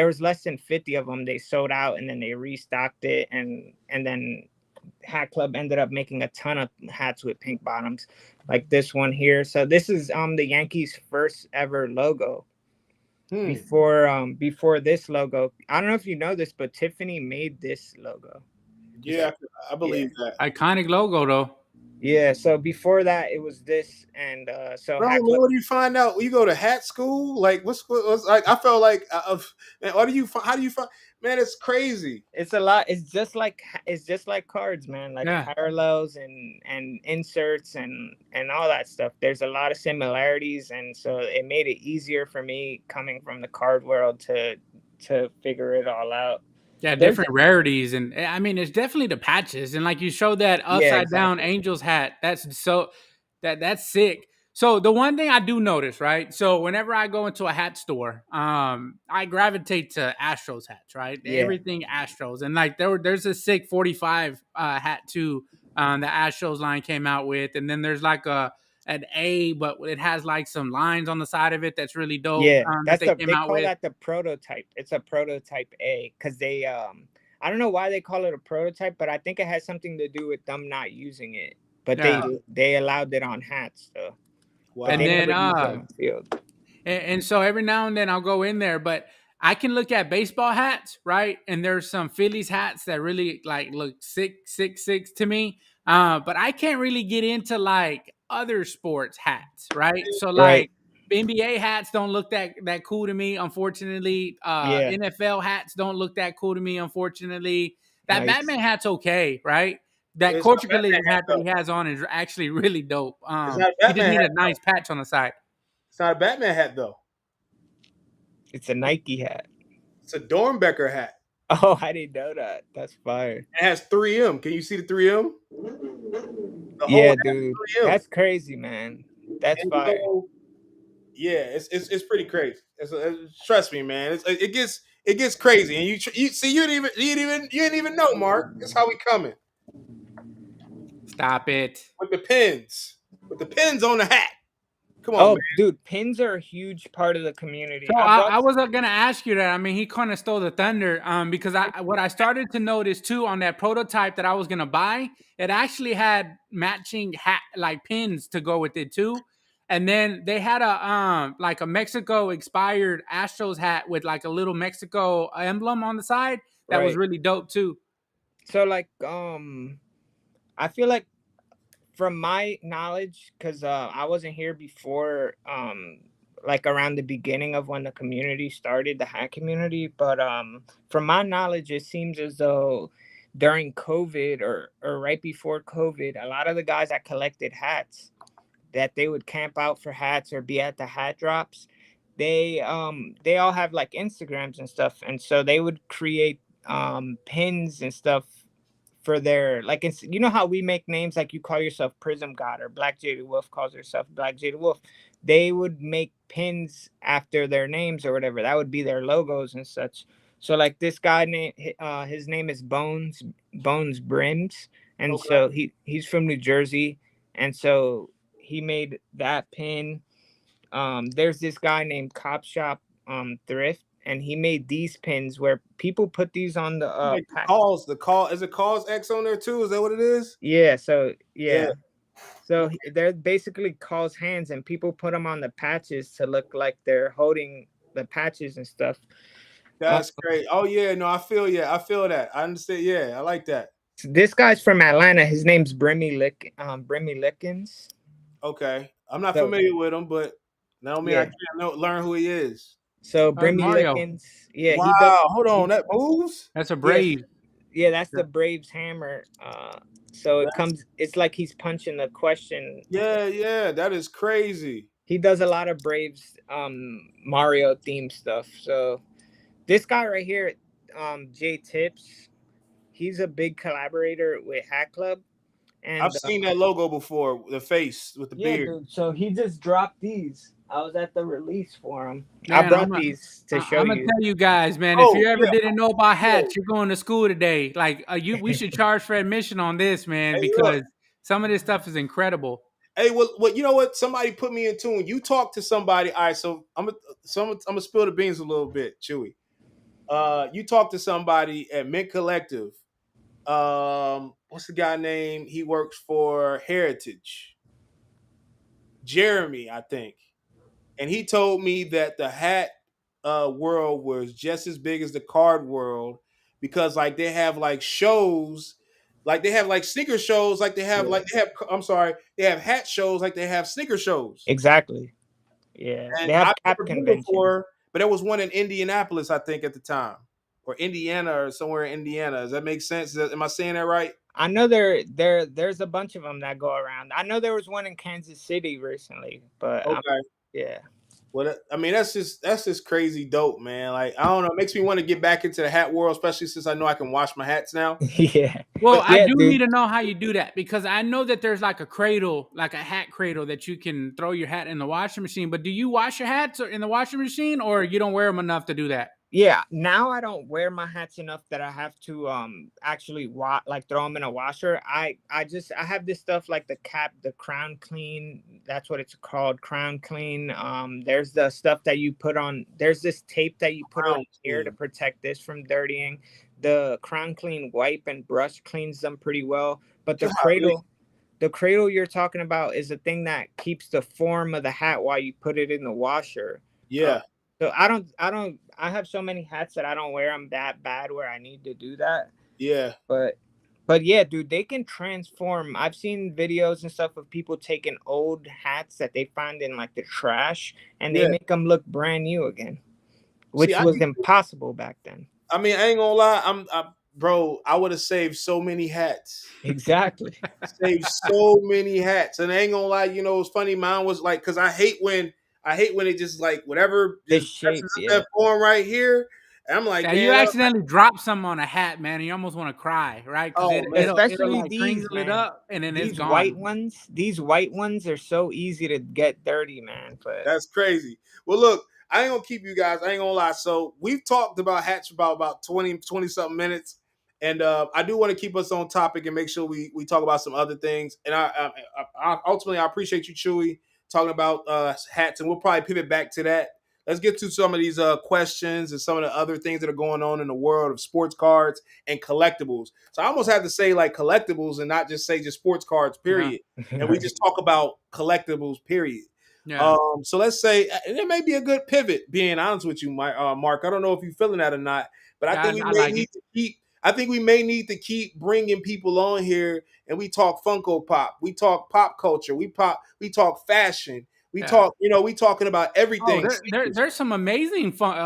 was less than 50 of them. They sold out and then they restocked it, and then Hat Club ended up making a ton of hats with pink bottoms, like this one here. So this is the Yankees' first ever logo. Hmm. Before this logo, I don't know if you know this, but Tiffany made this logo. Yeah, I Yeah. believe that. Iconic logo though. Yeah. So before that, it was this, and so Bro, Hat man, Club. what do you find out? You go to hat school? Like, what's like? I felt like, man, what do you? How do you find? Man, it's crazy. It's a lot. It's just like cards, man. Like Yeah. parallels and inserts and all that stuff. There's a lot of similarities, and so it made it easier for me coming from the card world to figure it all out. Yeah, There's different rarities, and I mean, it's definitely the patches, and like you showed that yeah, upside down exactly. Angels hat. That's sick. So the one thing I do notice, right? So whenever I go into a hat store, I gravitate to Astros hats, right? Yeah, Everything Astros, and like there's a sick 45 hat too. The Astros line came out with, and then there's like an A, but it has like some lines on the side of it that's really dope. yeah. That That's they came they out call with. that the prototype. It's a prototype A because they I don't know why they call it a prototype, but I think it has something to do with them not using it. But Yeah, they allowed it on hats though. But and they Wow. then never used it on field. And so every now and then I'll go in there, but I can look at baseball hats, right? And there's some Phillies hats that really like look sick to me. But I can't really get into like other sports hats, right? So Right. like NBA hats don't look that cool to me, unfortunately. Yeah. NFL hats don't look that cool to me, unfortunately. That Nice. Batman hat's okay, right? That It's not culture a Batman collision hat hat that though. he has on is actually really dope. It's not a He just Batman need hat a though. nice patch on the side. It's not a Batman hat though. It's a Nike hat. It's a Dornbecker hat. Oh, I didn't know that. That's fire. It has 3M. Can you see the 3M? The whole Yeah, hat dude. is 3M. That's crazy, man. That's And fire. so, yeah, it's pretty crazy. Trust me, man. It gets crazy, and you see you didn't even know, Mark. That's how we coming Stop it. with the pins on the hat. Come on, man. Oh, dude, pins are a huge part of the community. So I bought I was gonna ask you that. I mean, he kind of stole the thunder. Because what I started to notice too on that prototype that I was gonna buy, it actually had matching hat like pins to go with it too. And then they had a like a Mexico expired Astros hat with like a little Mexico emblem on the side that was right. really dope too. So like I feel like from my knowledge, because I wasn't here before, like around the beginning of when the community started, the hat community. But from my knowledge, it seems as though during COVID or right before COVID, a lot of the guys that collected hats, that they would camp out for hats or be at the hat drops, they all have like Instagrams and stuff, and so they would create pins and stuff for their like it's you know how we make names like you call yourself Prizm God or BlackJadedWolf calls herself BlackJadedWolf. They would make pins after their names or whatever. That would be their logos and such. So like this guy name his name is Bones Brims, and Okay. so he's from New Jersey, and so he made that pin. There's this guy named Cop Shop Thrift, and he made these pins where people put these on the Like pack. the call is it calls X on there too? Is that what it is? Yeah, so Yeah. yeah. So Okay. they're basically calls hands, and people put them on the patches to look like they're holding the patches and stuff. That's great. Oh yeah, no, I feel that. I understand. Yeah, I like that. This guy's from Atlanta. His name's Brimmy Lickens. Okay, I'm not So familiar with him, but that don't mean I yeah. can't learn who he is. So That's Brimmy Mario. Lickens, yeah, he does. Wow, hold on, He, that moves. That's a yes, brave. yeah, that's the Braves hammer. So it That's comes. It's like he's punching the question. yeah, that is crazy. He does a lot of Braves Mario theme stuff. So this guy right here, Jay Tips, he's a big collaborator with Hat Club. I've And seen that logo before, the face with the yeah, beard. dude. So he just dropped these. I was at the release for him. I Man, brought these to show I'm gonna you. tell you guys, man. If Oh you ever yeah, didn't know about yo, hats, you're going to school today. Like, we should charge for admission on this, man, hey look, because some of this stuff is incredible. hey, well, you know what? Somebody put me in tune. You talk to somebody. All right, so I'm gonna spill the beans a little bit, Chewy. You talk to somebody at Mint Collective. What's the guy name? He works for Heritage. Jeremy, I think. And he told me that the hat world was just as big as the card world because like they have like shows, like they have like sneaker shows, Yeah. I'm sorry, they have hat shows like they have sneaker shows. Exactly. Yeah. And They have I've cap never been convention. before, but there was one in Indianapolis, I think, at the time, or Indiana, or somewhere in Indiana. Does that make sense? Am I saying that right? I know there's a bunch of them that go around. I know there was one in Kansas City recently, but Okay. yeah. Well, I mean, that's just crazy dope, man. Like, I don't know, it makes me want to get back into the hat world, especially since I know I can wash my hats now. Yeah. Well, But I Yeah, do need dude. to know how you do that because I know that there's like a cradle, like a hat cradle that you can throw your hat in the washing machine. But do you wash your hats in the washing machine, or you don't wear them enough to do that? Yeah, now I don't wear my hats enough that I have to actually like throw them in a washer. I have this stuff like the cap, the crown clean. That's what it's called, crown clean. There's the stuff that you put on. There's this tape that you put around crown here to clean. protect this from dirtying. The crown clean wipe and brush cleans them pretty well. But Golly. the cradle you're talking about is the thing that keeps the form of the hat while you put it in the washer. Uh, Yeah, so I have so many hats that I don't wear them that bad where I need to do that. yeah, But yeah, dude, they can transform. I've seen videos and stuff of people taking old hats that they find in like the trash and they yeah. make them look brand new again, See, which was impossible back then. I mean, I ain't gonna lie, bro, I would have saved so many hats. Exactly. Saved so many hats. And I ain't gonna lie, it's funny. Mine was like, because I hate when it just like whatever The just messes shape, up yeah. that form right here. And I'm like, Yeah, you man, accidentally drop some on a hat, man, and you almost want to cry, right? Because oh man, it'll Especially like these, kringle it man. up and then it's These white gone. ones, are so easy to get dirty, man. But that's crazy. Well, look, I ain't gonna keep you guys. I ain't gonna lie. So we've talked about hats for about 20 something minutes. And I do want to keep us on topic and make sure we talk about some other things. And ultimately I appreciate you, Chewy, talking about hats, and we'll probably pivot back to that. Let's get to some of these questions and some of the other things that are going on in the world of sports cards and collectibles. So I almost had to say like collectibles and not just say just sports cards, No. period. And we just talk about collectibles, period. Yeah. So let's say, and it may be a good pivot. Being honest with you, Mark, I don't know if you're feeling that or not, but I Yeah, think we I may like it. need to keep. I think we may need to keep bringing people on here, and we talk Funko Pop, we talk pop culture, we talk fashion, we Yeah. talk, we talking about Oh, everything. there's some amazing fun,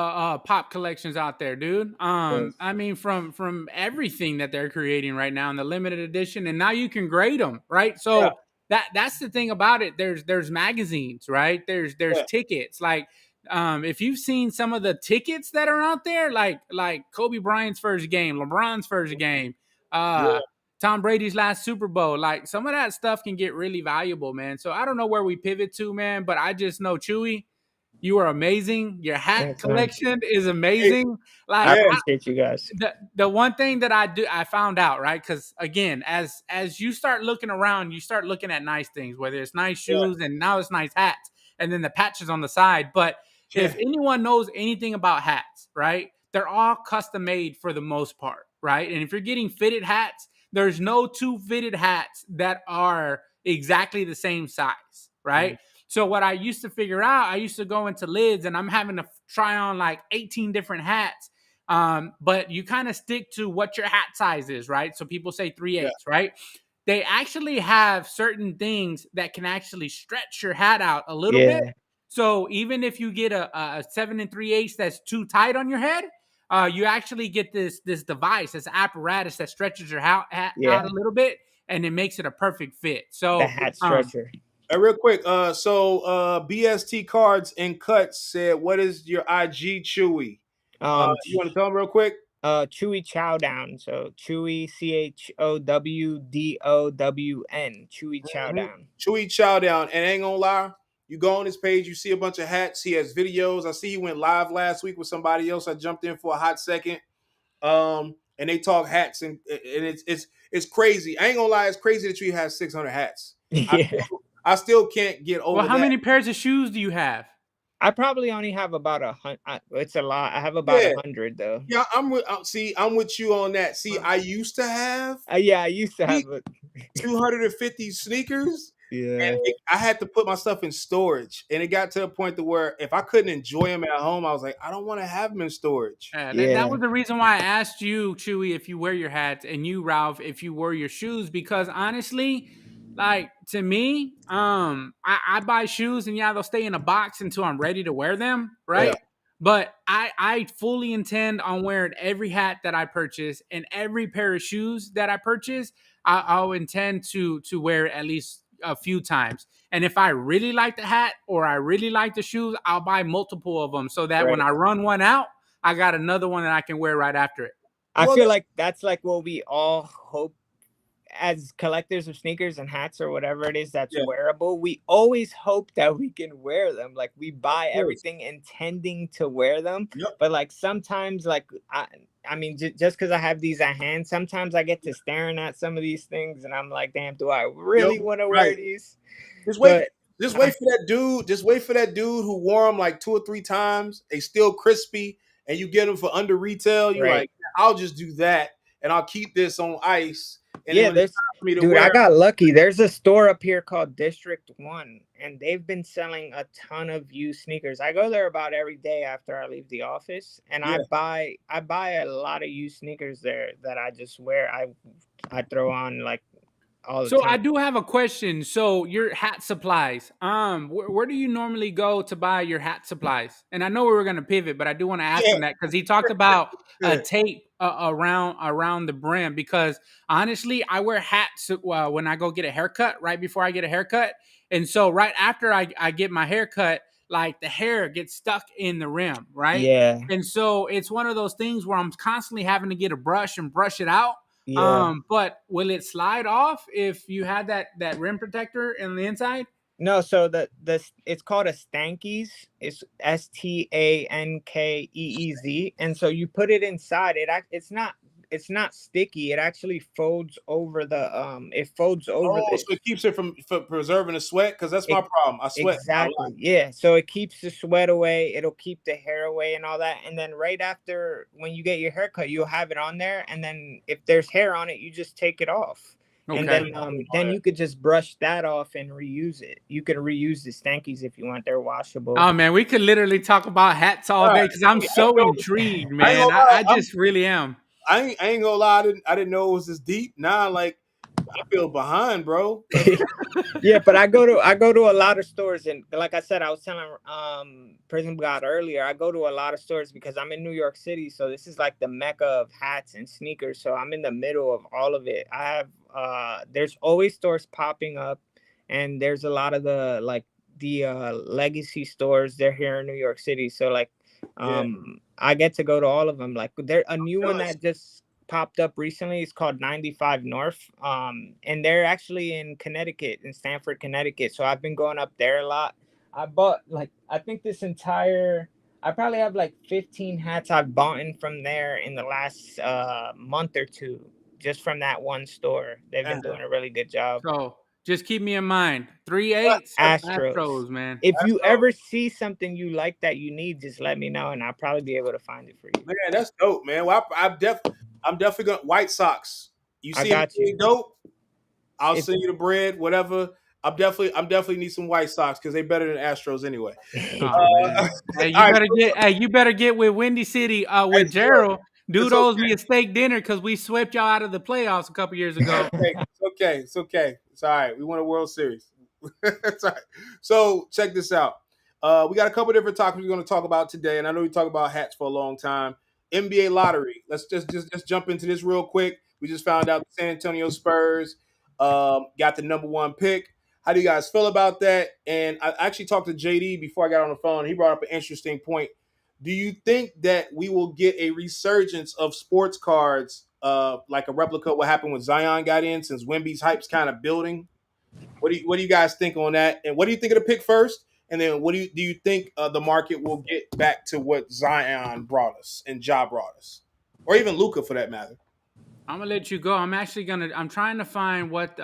pop collections out there, dude. Yes. I mean, from everything that they're creating right now in the limited edition, and now you can grade them, right? Yeah, So that's the thing about it. There's magazines, right? There's yeah, tickets. Like, if you've seen some of the tickets that are out there, like Kobe Bryant's first game, LeBron's first game, yeah. uh, Tom Brady's last Super Bowl, like some of that stuff can get really valuable, man. So I don't know where we pivot to, man, but I just know Chewy, you are amazing. Your hat Thanks, man. collection is Hey, amazing. I Like, yeah, appreciate you guys. the one thing that I found out, right? Because again, as you start looking around, you start looking at nice things, whether it's nice yeah, shoes and now it's nice hats, and then the patches on the side. But if yeah, anyone knows anything about hats, right? They're all custom made for the most part, right? And if you're getting fitted hats, there's no two fitted hats that are exactly the same size, right? Mhm. So what I used to figure out, I used to go into lids and I'm having to try on like 18 different hats. But you kind of stick to what your hat size is, right? So people say 3/8, right? They actually have certain things that can actually stretch your hat out a little bit. Yeah. So even if you get a 7 3/8 that's too tight on your head, you actually get this device, this apparatus that stretches your hat out Yeah. a little bit, and it makes it a perfect fit. The So hat stretcher. Real quick, BST Cards and Cuts said, "What is your IG, Chewy?" You want to tell them real quick? Chewy Chowdown. So Chewy CHOWDOWN. Chewy Mhm. Chowdown. Chewy Chow Down. And ain't gonna lie, you go on his page, you see a bunch of hats. He has videos. I see he went live last week with somebody else. I jumped in for a hot second. And they talk hats, and it's crazy. I ain't gonna lie, it's crazy that you have 600 hats. I Yeah. I still can't get well, over how that. many pairs of shoes do you have? I probably only have about 100. It's a lot. I have about Yeah, 100 though. yeah. I'm with you on that. See, I used to have Yeah, I used to have a. 250 sneakers. Yeah. I had to put my stuff in storage, and it got to a point to where if I couldn't enjoy them at home, I was like, I don't want to have them in storage. That Yeah. was the reason why I asked you, Chewy, if you wear your hats, and you, Ralph, if you wear your shoes, because honestly, like to me, I buy shoes and yeah, they'll stay in a box until I'm ready to wear them, Yeah, right? But I fully intend on wearing every hat that I purchase and every pair of shoes that I purchase. I'll intend to wear at least a few times. And if I really like the hat or I really like the shoes, I'll buy multiple of them so that when Right. I run one out, I got another one that I can wear right after it. I well, feel like that's like what we all hope as collectors of sneakers and hats or whatever it is that's yeah, wearable. We always hope that we can wear them. Like we buy of course. everything intending to wear them. Yep. But like sometimes, like I mean, just because I have these at hand, sometimes I get to staring at some of these things and I'm like, damn, do I Yep. really want to Right. wear these? Just wait. But Just wait for that dude. Just wait for that dude who wore them like 2 or 3 times. They still crispy, and you get them for under retail. You right. like, I'll just do that, and I'll keep this on ice. And then Yeah, when it's there's time for me to dude, I wear, got lucky. There's a store up here called District 1 and they've been selling a ton of used sneakers. I go there about every day after I leave the office and yeah, I buy a lot of used sneakers there that I just wear. I throw on like all the So I time. do have a question. So your hat supplies, where do you normally go to buy your hat supplies? And I know we were going to pivot, but I do want to ask yeah, him that because he talked about a yeah, tape around the brim. Because honestly, I wear hats when I go get a haircut, right before I get a haircut, and so right after I get my haircut, like the hair gets stuck in the rim, right? Yeah. And so it's one of those things where I'm constantly having to get a brush and brush it out. Yeah. But will it slide off if you had that rim protector in the inside? No, so the it's called a stankies. It's STANKEEZ, and so you put it inside. It's not sticky. It actually folds over the It folds over Oh, the. so it keeps it from preserving the sweat because that's my It, problem. I sweat a lot. exactly. Yeah. So it keeps the sweat away. It'll keep the hair away and all that. And then right after when you get your haircut, you'll have it on there. And then if there's hair on it, you just take it off. And Okay. then you could just brush that off and reuse it. You could reuse the stankies if you want. They're washable. Oh man, we could literally talk about hats all All day right. because I'm I so know. intrigued, I ain't man. gonna lie. I just really am. I ain't gonna lie. I didn't know it was this deep. Now, like, I feel behind, bro. Yeah, but I go to a lot of stores and like I said, I was telling Prizm God earlier, I go to a lot of stores because I'm in New York City, so this is like the mecca of hats and sneakers. So I'm in the middle of all of it. I have there's always stores popping up and there's a lot of the legacy stores. They're here in New York City. So like Yeah. I get to go to all of them. Like there a new one Nice. that just popped up recently. It's called 95 North. And they're actually in Connecticut, in Stamford, Connecticut. So I've been going up there a lot. I bought like I think I probably have like 15 hats I've bought in from there in the last month or two, just from that one store. They've been doing a really good job. So just keep me in mind. 3/8 Astros. Astros, man. If you Oh, ever see something you like that you need, just let me know and I'll probably be able to find it for you. man, that's dope, man. Well, I'm definitely gonna White Sox. You I see got anything you. dope? I'll If send you the bread, whatever. I'm definitely need some White Sox because they better than Astros anyway. Oh man. Hey, All right, you better get with Windy City hey, with sure. Gerald. Dude It's owes okay. me a steak dinner because we swept y'all out of the playoffs a couple years ago. It's okay. It's okay. It's all right. We won a World Series. It's all right. So check this out. We got a couple different topics we're going to talk about today, and I know we talked about hats for a long time. NBA lottery. Let's just jump into this real quick. We just found out the San Antonio Spurs got the number one pick. How do you guys feel about that? And I actually talked to JD before I got on the phone. He brought up an interesting point. Do you think that we will get a resurgence of sports cards, like a replica of what happened when Zion got in, since Wemby's hype's kind of building? What do you guys think on that? And what do you think of the pick first? And then what do you think the market will get back to what Zion brought us and Ja brought us, or even Luca for that matter? I'm gonna let you go. I'm trying to find what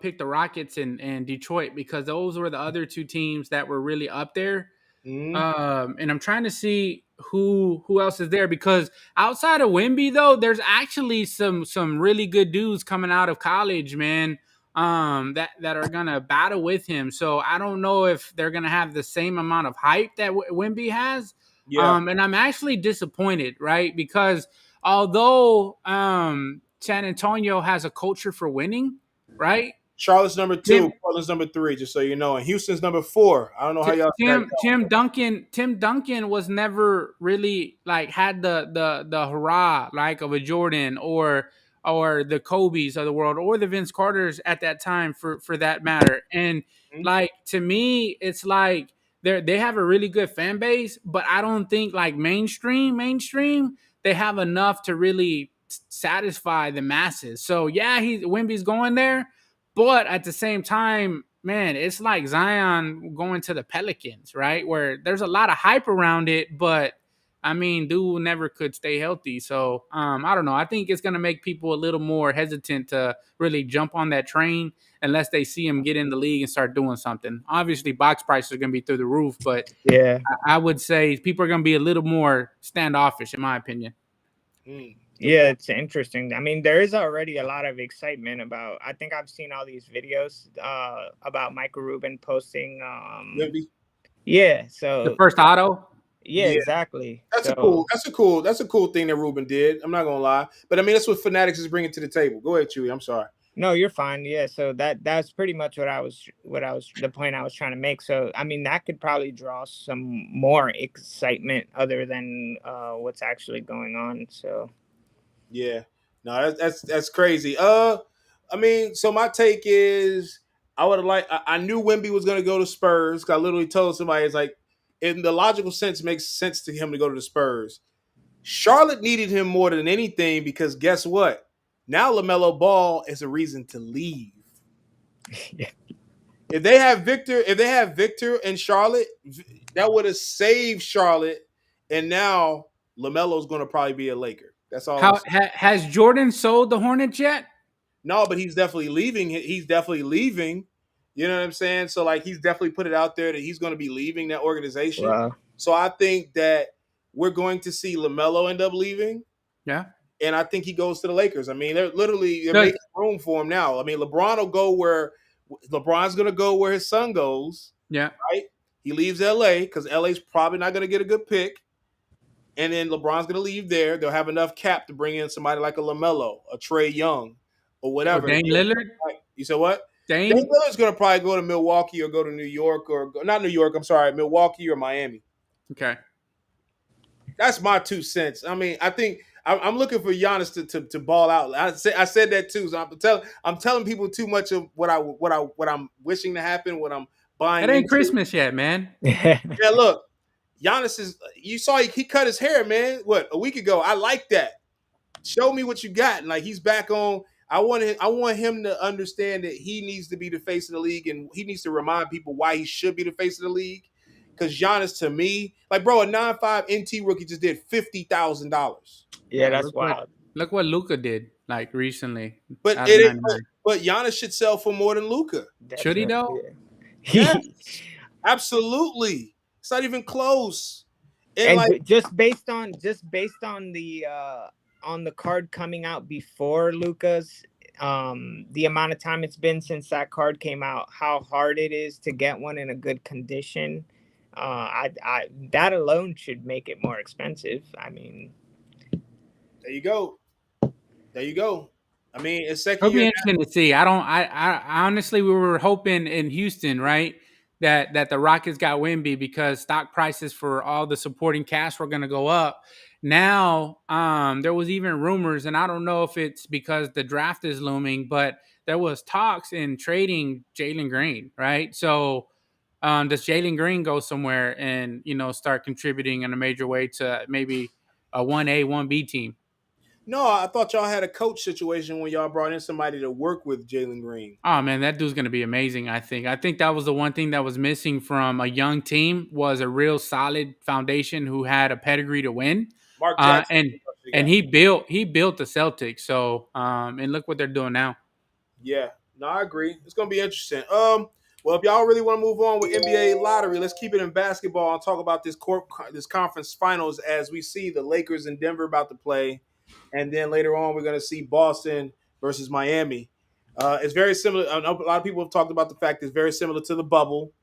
picked the Rockets and Detroit because those were the other two teams that were really up there. Mm-hmm. And I'm trying to see who else is there because outside of Wemby though, there's actually some really good dudes coming out of college, man. That are gonna battle with him. So I don't know if they're gonna have the same amount of hype that Wemby has. Yeah, And I'm actually disappointed, right? Because although San Antonio has a culture for winning, right? Charlotte's number two, Tim Portland's number three, just so you know, and Houston's number four. I don't know how y'all see that Tim Duncan was never really like had the hurrah like of a Jordan or the Kobe's of the world or the Vince Carters at that time for that matter. And going. like to me, it's like they have a really good fan base, but I don't think like mainstream they have enough to really satisfy the masses. So yeah, Wimby's going there, but at the same time, man, it's like Zion going to the Pelicans, right? Where there's a lot of hype around it, but I mean, dude never could stay healthy. So I don't know. I think it's gonna make people a little more hesitant to really jump on that train unless they see him get in the league and start doing something. Obviously, box prices are gonna be through the roof, but Yeah. I would say people are gonna be a little more standoffish, in my opinion. Good Yeah, point. it's interesting. I mean, there is already a lot of excitement about. I think I've seen all these videos about Michael Rubin posting. Wemby. Yeah, The so first auto, yeah, Yeah, exactly. that's a So cool thing that Ruben did. I'm not gonna lie, but I mean that's what Fanatics is bringing to the table. Go ahead, Chewy. I'm sorry. no, you're fine. Yeah, so that's pretty much what I was the point I was trying to make. So I mean, that could probably draw some more excitement other than what's actually going on. So Yeah, no, that's crazy. I mean, so my take is, I would have liked. I knew Wemby was gonna go to Spurs. 'Cause I literally told somebody, it's like, in the logical sense, it makes sense to him to go to the Spurs. Charlotte needed him more than anything because guess what? Now LaMelo Ball is a reason to leave. yeah, If they have Victor and Charlotte, that would have saved Charlotte. And now LaMelo's going to probably be a Laker. That's all I'm saying. has Jordan sold the Hornets yet? No, but he's definitely leaving. He's definitely leaving. You know what I'm saying? So like he's definitely put it out there that he's going to be leaving that organization. wow, So I think that we're going to see LaMelo end up leaving, Yeah. and I think he goes to the Lakers. I mean, they're Does, making room for him now. I mean, LeBron's going to go where his son goes, yeah. right? He leaves LA because LA's probably not going to get a good pick. And then LeBron's going to leave there. They'll have enough cap to bring in somebody like a LaMelo, a Trey Young, or Or whatever. Dame Lillard? You said what? Dame Dame? Lillard's going to probably go to Milwaukee or go to New York not New York. I'm sorry, Milwaukee or Miami. Okay. That's my 2 cents. I mean, I think I'm looking for Giannis to ball out. I said that too. So I'm telling people too much of what I'm wishing to happen, what I'm It buying ain't into. Christmas yet, man. yeah, Yeah, look, Giannis is. You saw he cut his hair, man. What, a week ago? I like that. Show me what you got. And like he's back on. I want him to understand that he needs to be the face of the league, and he needs to remind people why he should be the face of the league. Because Giannis, to me, like bro, a 9.5 NT rookie just did $50,000. Yeah, that's wild. look what Luca did like recently But out of it, 99. but Giannis should sell for more than Luca. Should he though? Definitely. Yes, Yeah. absolutely. It's not even close. And And like, just based on the card coming out before Luca's, the amount of time it's been since that card came out, how hard it is to get one in a good condition. I that alone should make it more expensive. I mean, There you go. There you go. I mean, it's second It'll be year. interesting to see. I don't. I honestly, we were hoping in Houston, right, that the Rockets got Wemby because stock prices for all the supporting cast were going to go up. Now, there was even rumors, and I don't know if it's because the draft is looming, but there was talks in trading Jalen Green, right? So, does Jalen Green go somewhere and start contributing in a major way to maybe a 1A 1B team? No, I thought y'all had a coach situation when y'all brought in somebody to work with Jalen Green. Oh man, that dude's gonna be amazing. I think that was the one thing that was missing from a young team was a real solid foundation who had a pedigree to win. Mark Uh, Jackson. and and he built the Celtics. So and look what they're doing now. Yeah, no, I agree. It's gonna be interesting. Well, if y'all really want to move on with NBA lottery, let's keep it in basketball and talk about this conference finals as we see the Lakers and Denver about to play, and then later on we're gonna see Boston versus Miami. It's very similar. I know a lot of people have talked about the fact it's very similar to the bubble.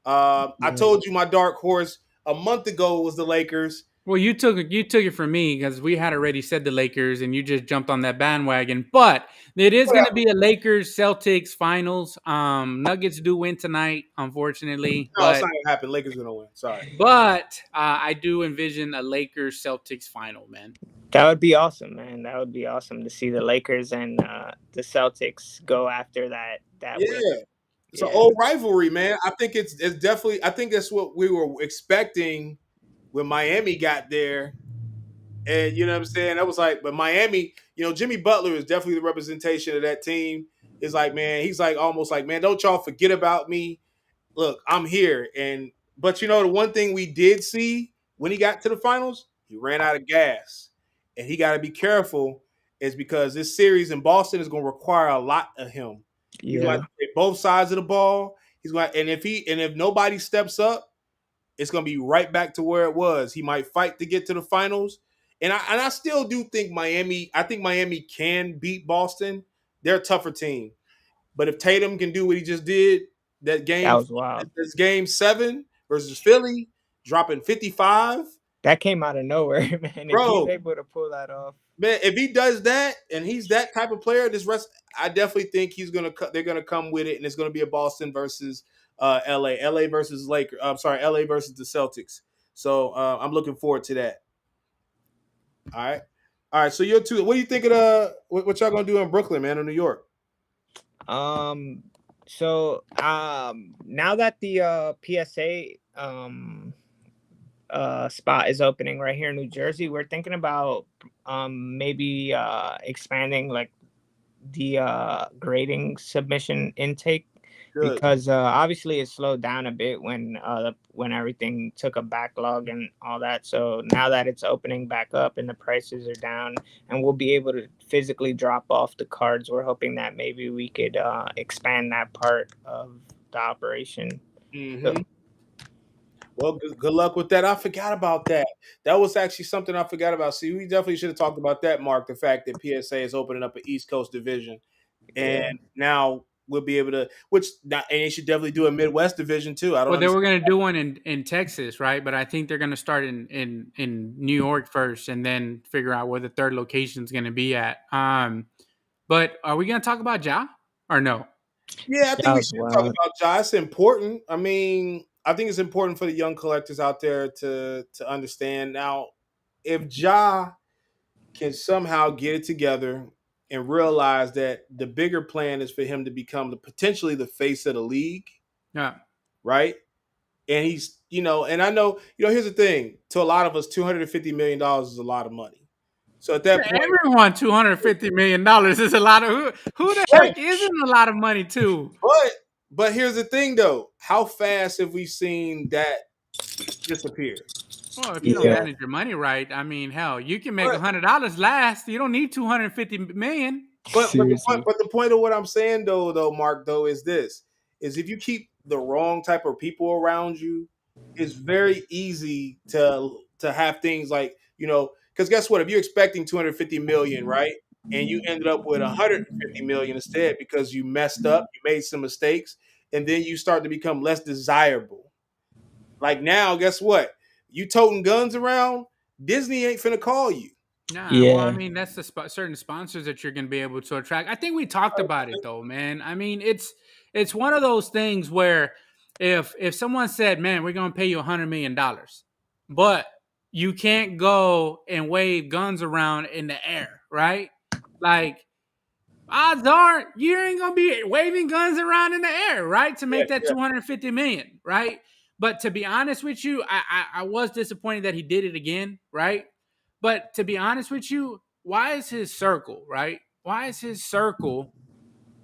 I yeah. told you my dark horse a month ago was the Lakers. Well, you took it from me because we had already said the Lakers, and you just jumped on that bandwagon. But it is going to be a Lakers Celtics finals. Nuggets do win tonight, unfortunately, No, it's but not gonna happen. Lakers gonna win. Sorry. I do envision a Lakers Celtics final, man. That would be awesome, man. That would be awesome to see the Lakers and the Celtics go after that win. Yeah. It's an Yeah, old rivalry, man. I think it's definitely. I think that's what we were expecting when Miami got there, and you know what I'm saying. That was like, but Miami, Jimmy Butler is definitely the representation of that team. Is like, man, he's like almost like, man, don't y'all forget about me. Look, I'm here, but the one thing we did see when he got to the finals, he ran out of gas, and he got to be careful, is because this series in Boston is going to require a lot of him. He's going to yeah, have to play both sides of the ball. He's going, and if nobody steps up, it's going to be right back to where it was. He might fight to get to the finals, and I still do think Miami. I think Miami can beat Boston. They're a tougher team, but if Tatum can do what he just did, that that game, was wild. this game 7 versus Philly, dropping 55, That came out of nowhere, man. If he's bro. able to pull that off, Man, if he does that and he's that type of player, I definitely think they're gonna come with it, and it's gonna be a Boston versus LA versus Lakers. I'm sorry, LA versus the Celtics. So I'm looking forward to that. All right. So you're two. What do you think of what y'all gonna do in Brooklyn, man, or New York? um, so now that the PSA spot is opening right here in New Jersey, we're thinking about maybe expanding like the grading submission intake Good. because obviously it slowed down a bit when everything took a backlog and all that. So now that it's opening back up and the prices are down and we'll be able to physically drop off the cards, we're hoping that maybe we could expand that part of the operation. So, Mm-hmm. Well, good luck with that. I forgot about that. That was actually something I forgot about. See, we definitely should have talked about that, Mark. The fact that PSA is opening up an East Coast division, and yeah. now we'll be able to. And they should definitely do a Midwest division too. I don't Well, they were understand. going to do one in Texas, right? But I think they're going to start in New York first, and then figure out where the third location is going to be at. But are we going to talk about Ja or no? Yeah, I think That we was should talk wild. about Ja. It's important. I mean, I think it's important for the young collectors out there to understand. Now, if Ja can somehow get it together and realize that the bigger plan is for him to become potentially the face of the league, Yeah. right? And he's, and I know, here's the thing: to a lot of us, $250 million is a lot of money. So at To that point, everyone, $250 million is a lot of who the right? heck isn't a lot of money too? But here's the thing, though: how fast have we seen that disappear? Well, if you don't Yeah. manage your money right, I mean, hell, you can make But $100 last. You don't need 250 million. Seriously. but the point of what I'm saying, though, Mark, though, is this: is if you keep the wrong type of people around you, it's very easy to have things like, because guess what? If you're expecting 250 million, right? and you ended up with 150 million instead because you messed up, you made some mistakes, and then you start to become less desirable. Like now, guess what? You toting guns around, Disney ain't finna call you. Nah, well, I Yeah. mean, that's the certain sponsors that you're going to be able to attract. I think we talked about it though, man. I mean, it's one of those things where if someone said, "Man, we're going to pay you $100 million," but you can't go and wave guns around in the air, right? Like odds are you ain't gonna be waving guns around in the air, right? To Yeah, make that yeah. 250 million, right? But to be honest with you, I was disappointed that he did it again, right? But to be honest with you, why is his circle, right? Why is his circle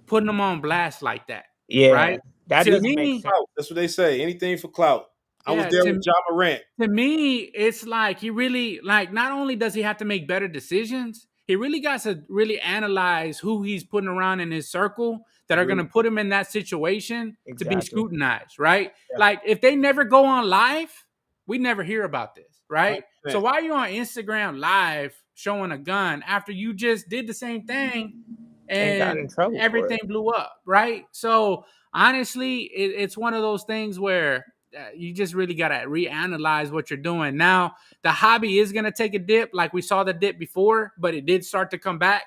putting him on blast like that, Yeah. right? That To doesn't make me, sense. Clout. That's what they say. Anything for clout. I was yeah, there with John Morant. to me, it's like he really like not only does he have to make better decisions, he really got to really analyze who he's putting around in his circle that are going Agreed. to put him in that situation to be Exactly. scrutinized, right? Yeah, Like if they never go on live, we never hear about this, right? So 100%. why are you on Instagram live showing a gun after you just did the same thing And got in and trouble for everything it. blew up, right? So honestly, it's one of those things where you just really got to reanalyze what you're doing. Now, the hobby is going to take a dip, like we saw the dip before, but it did start to come back.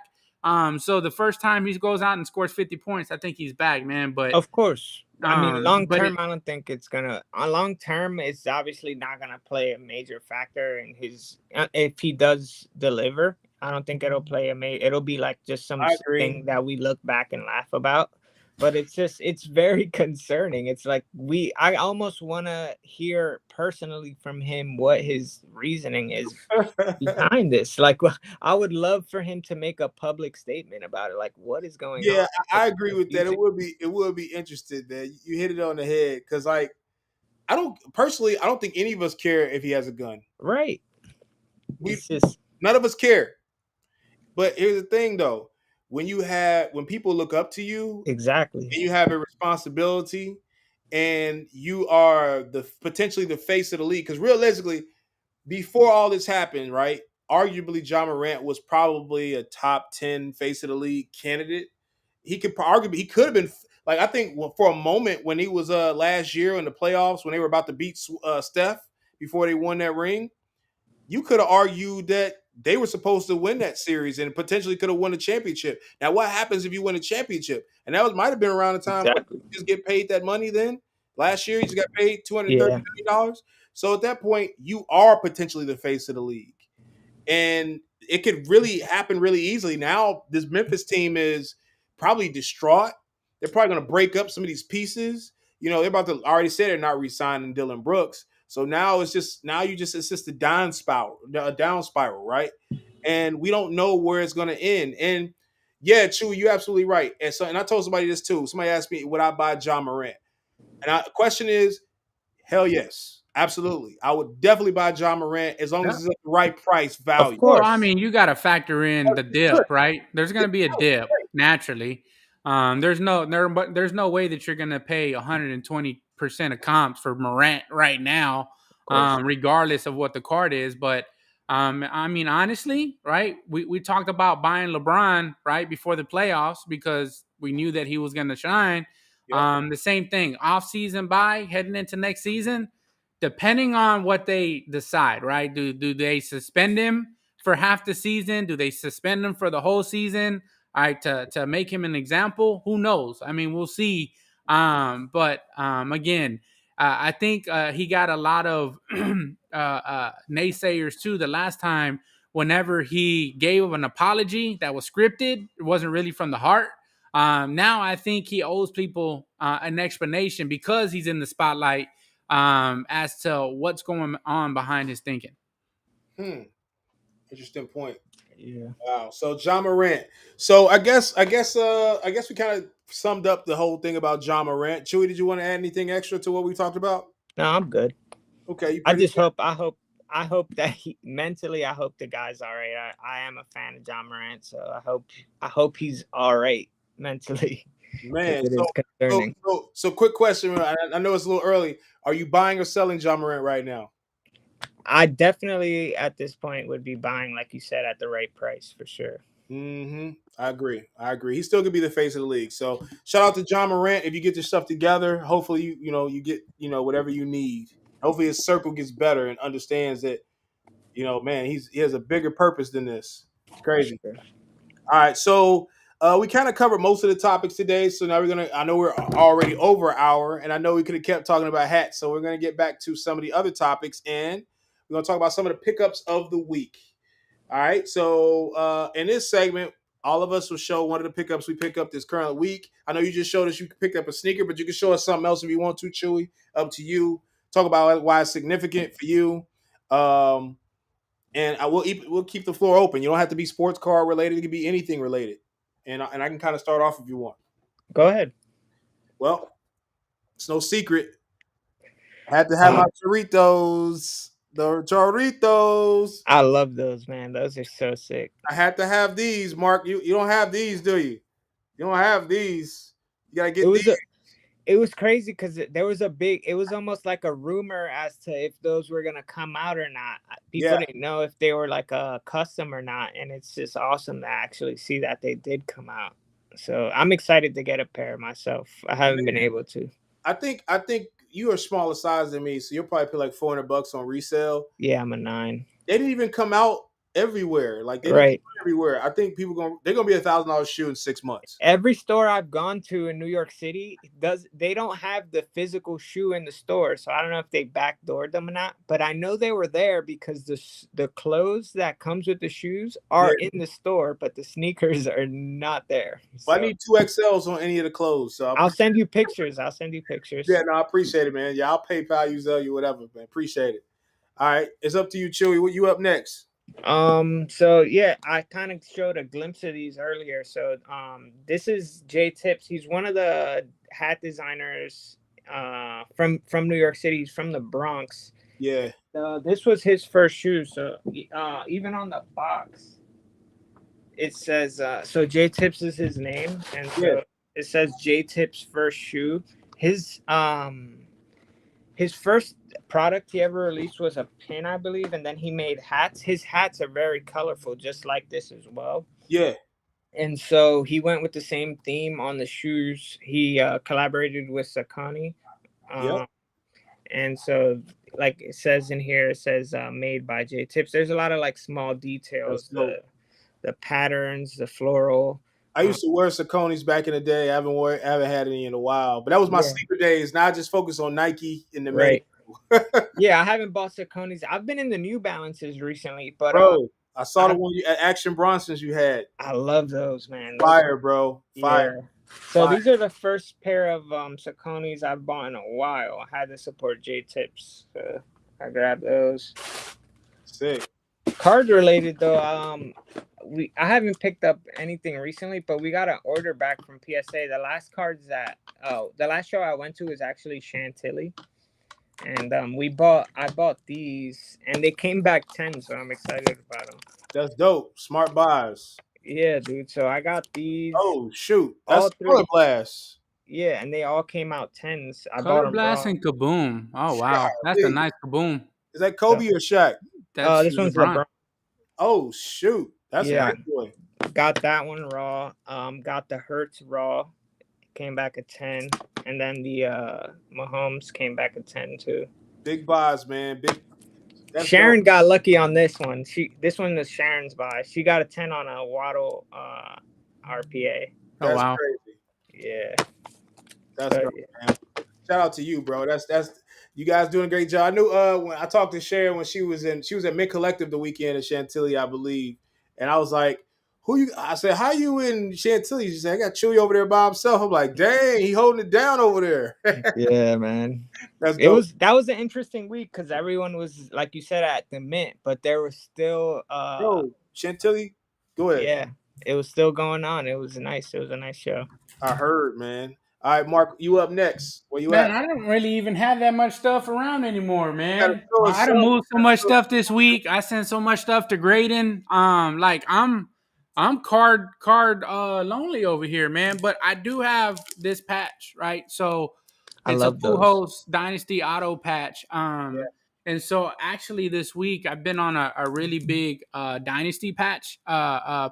So the first time he goes out and scores 50 points, I think he's back, man. But Of course. I mean, long but it, term, I don't think it's gonna. On long term, it's obviously not gonna play a major factor in his. If he does deliver, I don't think it'll play a major. It'll be like just I agree. thing that we look back and laugh about. But it's very concerning. It's like I almost want to hear personally from him what his reasoning is behind this. Like, I would love for him to make a public statement about it. Like, what is going Yeah, on? I agree with that. Confusing. It would be interesting, man. You hit it on the head because, like, I don't personally, I don't think any of us care if he has a gun. Right. We It's just None of us care. But here's the thing, though: when people look up to you exactly. and you have a responsibility, and you are the potentially the face of the league, because realistically, before all this happened, right? Arguably, John Morant was probably a top 10 face of the league candidate. He could have been like I think for a moment when he was last year in the playoffs when they were about to beat Steph before they won that ring, you could have argued that they were supposed to win that series and potentially could have won the championship. Now, what happens if you win a championship? And that might have been around the time what Exactly. you just get paid that money then. Last year, you just got paid Yeah. $230 million. So at that point, you are potentially the face of the league. And it could really happen really easily. Now, this Memphis team is probably distraught. They're probably going to break up some of these pieces. They're about to already say they're not re-signing Dylan Brooks. So now it's just a down spiral, right? And we don't know where it's going to end. And yeah, Chewy, you're absolutely right. And I told somebody this too. Somebody asked me, would I buy John Morant? And the question is, hell yes, absolutely. I would definitely buy John Morant as long as yeah. it's at the right price Of value. Well, I course. mean, you got to factor in the Good. dip, right? There's going Yeah, to be a dip right. naturally. There's no way that you're going to pay 120% of comps for Morant right now, Of course. regardless of what the card is. But I mean, honestly, right? We talked about buying LeBron right before the playoffs because we knew that he was going to shine. Yep. The same thing, off season buy heading into next season depending on what they decide, right? Do they suspend him for half the season? Do they suspend him for the whole season? All right, to make him an example. Who knows? I mean, we'll see. But again, I think he got a lot of naysayers too. The last time, whenever he gave an apology that was scripted, it wasn't really from the heart. Now I think he owes people an explanation because he's in the spotlight as to what's going on behind his thinking. Hmm. Interesting point. Yeah. Wow. So John Morant. So I guess we kind of summed up the whole thing about John Morant. Chewy, did you want to add anything extra to what we talked about? No, I'm good. Okay, you I pretty just hope. I hope that mentally. I hope the guy's all right. I am a fan of John Morant, so I hope he's all right mentally because man. it So is so concerning. so so quick question. I know it's a little early. Are you buying or selling John Morant right now? I definitely at this point would be buying, like you said, at the right price for sure. Mm-hmm. I agree. He still could be the face of the league. So shout out to John Morant. If you get your stuff together, hopefully you get whatever you need. Hopefully his circle gets better and understands that man, he has a bigger purpose than this. It's crazy. Sure. All right, so we kind of covered most of the topics today. So now we're gonna. I know we're already over an hour, and I know we could have kept talking about hats. So we're gonna get back to some of the other topics, and we're gonna talk about some of the pickups of the week. All right. So in this segment, all of us will show one of the pickups we pick up this current week. I know you just showed us you picked up a sneaker, but you can show us something else if you want to, Chewy. Up to you. Talk about why it's significant for you. And we'll keep the floor open. You don't have to be sports car related. It can be anything related. And I can kind of start off if you want. Go ahead. Well, it's no secret. I had to have Uh, my Choritos. The Choritos. I love those, man. Those are so sick. I had to have these, Mark. You don't have these, do you? You don't have these. You gotta It get was these. it was crazy because there was it was almost like a rumor as to if those were gonna come out or not. People Yeah. didn't know if they were like a custom or not, and it's just awesome to actually see that they did come out. So I'm excited to get a pair myself. I haven't been able to. I think you are smaller size than me, so you'll probably pay like $400 on resale. Yeah, I'm a 9. They didn't even come out everywhere. Like they didn't come Right. out everywhere. I think they're gonna be $1,000 shoe in 6 months. Every store I've gone to in New York City they don't have the physical shoe in the store, so I don't know if they backdoored them or not. But I know they were there because the clothes that comes with the shoes are Yeah. in the store, but the sneakers are not there. Well, I So need 2XLs on any of the clothes. So I'll send you pictures. I'll send you pictures. yeah, no, I appreciate it, man. Yeah, I'll PayPal you, Zelle you, whatever, man. Appreciate it. All right, it's up to you, Chewy. What you up next? So yeah, I kind of showed a glimpse of these earlier. So this is Jay Tips. He's one of the hat designers from New York City. He's from the Bronx. Yeah. This was his first shoe. So even on the box, it says so Jay Tips is his name, and so Yeah. it says Jay Tips first shoe. His first product he ever released was a pin, I believe, and then he made hats. His hats are very colorful, just like this as well. Yeah. And so he went with the same theme on the shoes. He collaborated with Saucony. Yep. And so, like it says in here, it says made by J Tips. There's a lot of like small details, the patterns, the floral. I used to wear Saucony's back in the day. I haven't had any in a while, but that was my sleeper days. Now I just focus on Nike in the right. main. Yeah, I haven't bought Saucony's. I've been in the New Balances recently, but bro, I saw the one at Action Bronson's you had. I love those, man. Fire, bro. Fire. Yeah. So these are the first pair of Saucony's I've bought in a while. I had to support J Tips, so I grabbed those. Sick. Card related though, I haven't picked up anything recently, but we got an order back from PSA. The last cards the last show I went to was actually Chantilly, and I bought these, and they came back 10, so I'm excited about them. That's dope. Smart buys. Yeah, dude. So I got these. Oh shoot, that's Color Blast. Yeah, and they all came out 10s. I Color bought them Blast raw. and Kaboom. Oh wow, that's a nice Kaboom. Is that Kobe or Shaq? This one's LeBron. Oh shoot, that's a good boy. Got that one raw. Got the Hertz raw. Came back a 10, and then the Mahomes came back a 10 too. Big buys, man. Sharon got lucky on this one. This one was Sharon's buy. She got a 10 on a Waddle RPA. That's crazy. Yeah. That's dope, man. Shout out to you, bro. That's you guys doing a great job. I knew when I talked to Sharon when she was at Mid Collective the weekend at Chantilly, I believe. And I was like, I said, how you in Chantilly? She said, I got Chewy over there by himself. I'm like, dang, he holding it down over there. Yeah, man. That was an interesting week because everyone was, like you said, at the Mint, but there was still Chantilly, go ahead. Yeah, it was still going on. It was a nice show. I heard, man. All right, Mark, you up next. Where you at? Man, I don't really even have that much stuff around anymore, man. I done moved so much stuff this week. I sent so much stuff to Graydon. Like I'm card lonely over here, man. But I do have this patch, right? So it's a Full Host Dynasty Auto patch. And so actually this week I've been on a really big dynasty patch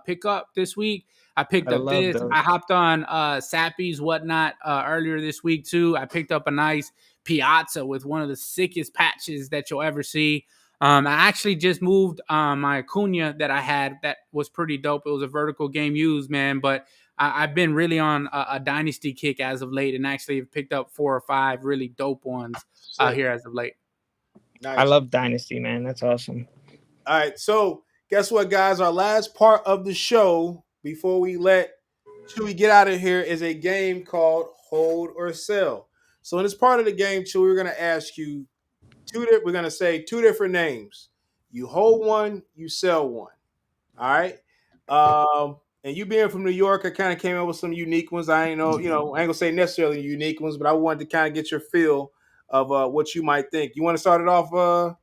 pickup this week. I I picked up love this. those. I hopped on Sappy's whatnot earlier this week too. I picked up a nice Piazza with one of the sickest patches that you'll ever see. I actually just moved my Acuna that I had that was pretty dope. It was a vertical game used, man, but I've been really on a dynasty kick as of late, and actually have picked up 4 or 5 really dope ones Sick. here as of late. I Nice. love Dynasty, man. That's awesome. All right, so guess what, guys? Our last part of the show before we let Chewy get out of here is a game called Hold or Sell. So in this part of the game, Chewy, we're going to ask you we're going to say 2 different names. You hold one, you sell one. All right. And you being from New York, I kind of came up with some unique ones. I ain't know, I ain't gonna say necessarily unique ones, but I wanted to kind of get your feel of what you might think. You want to start it off,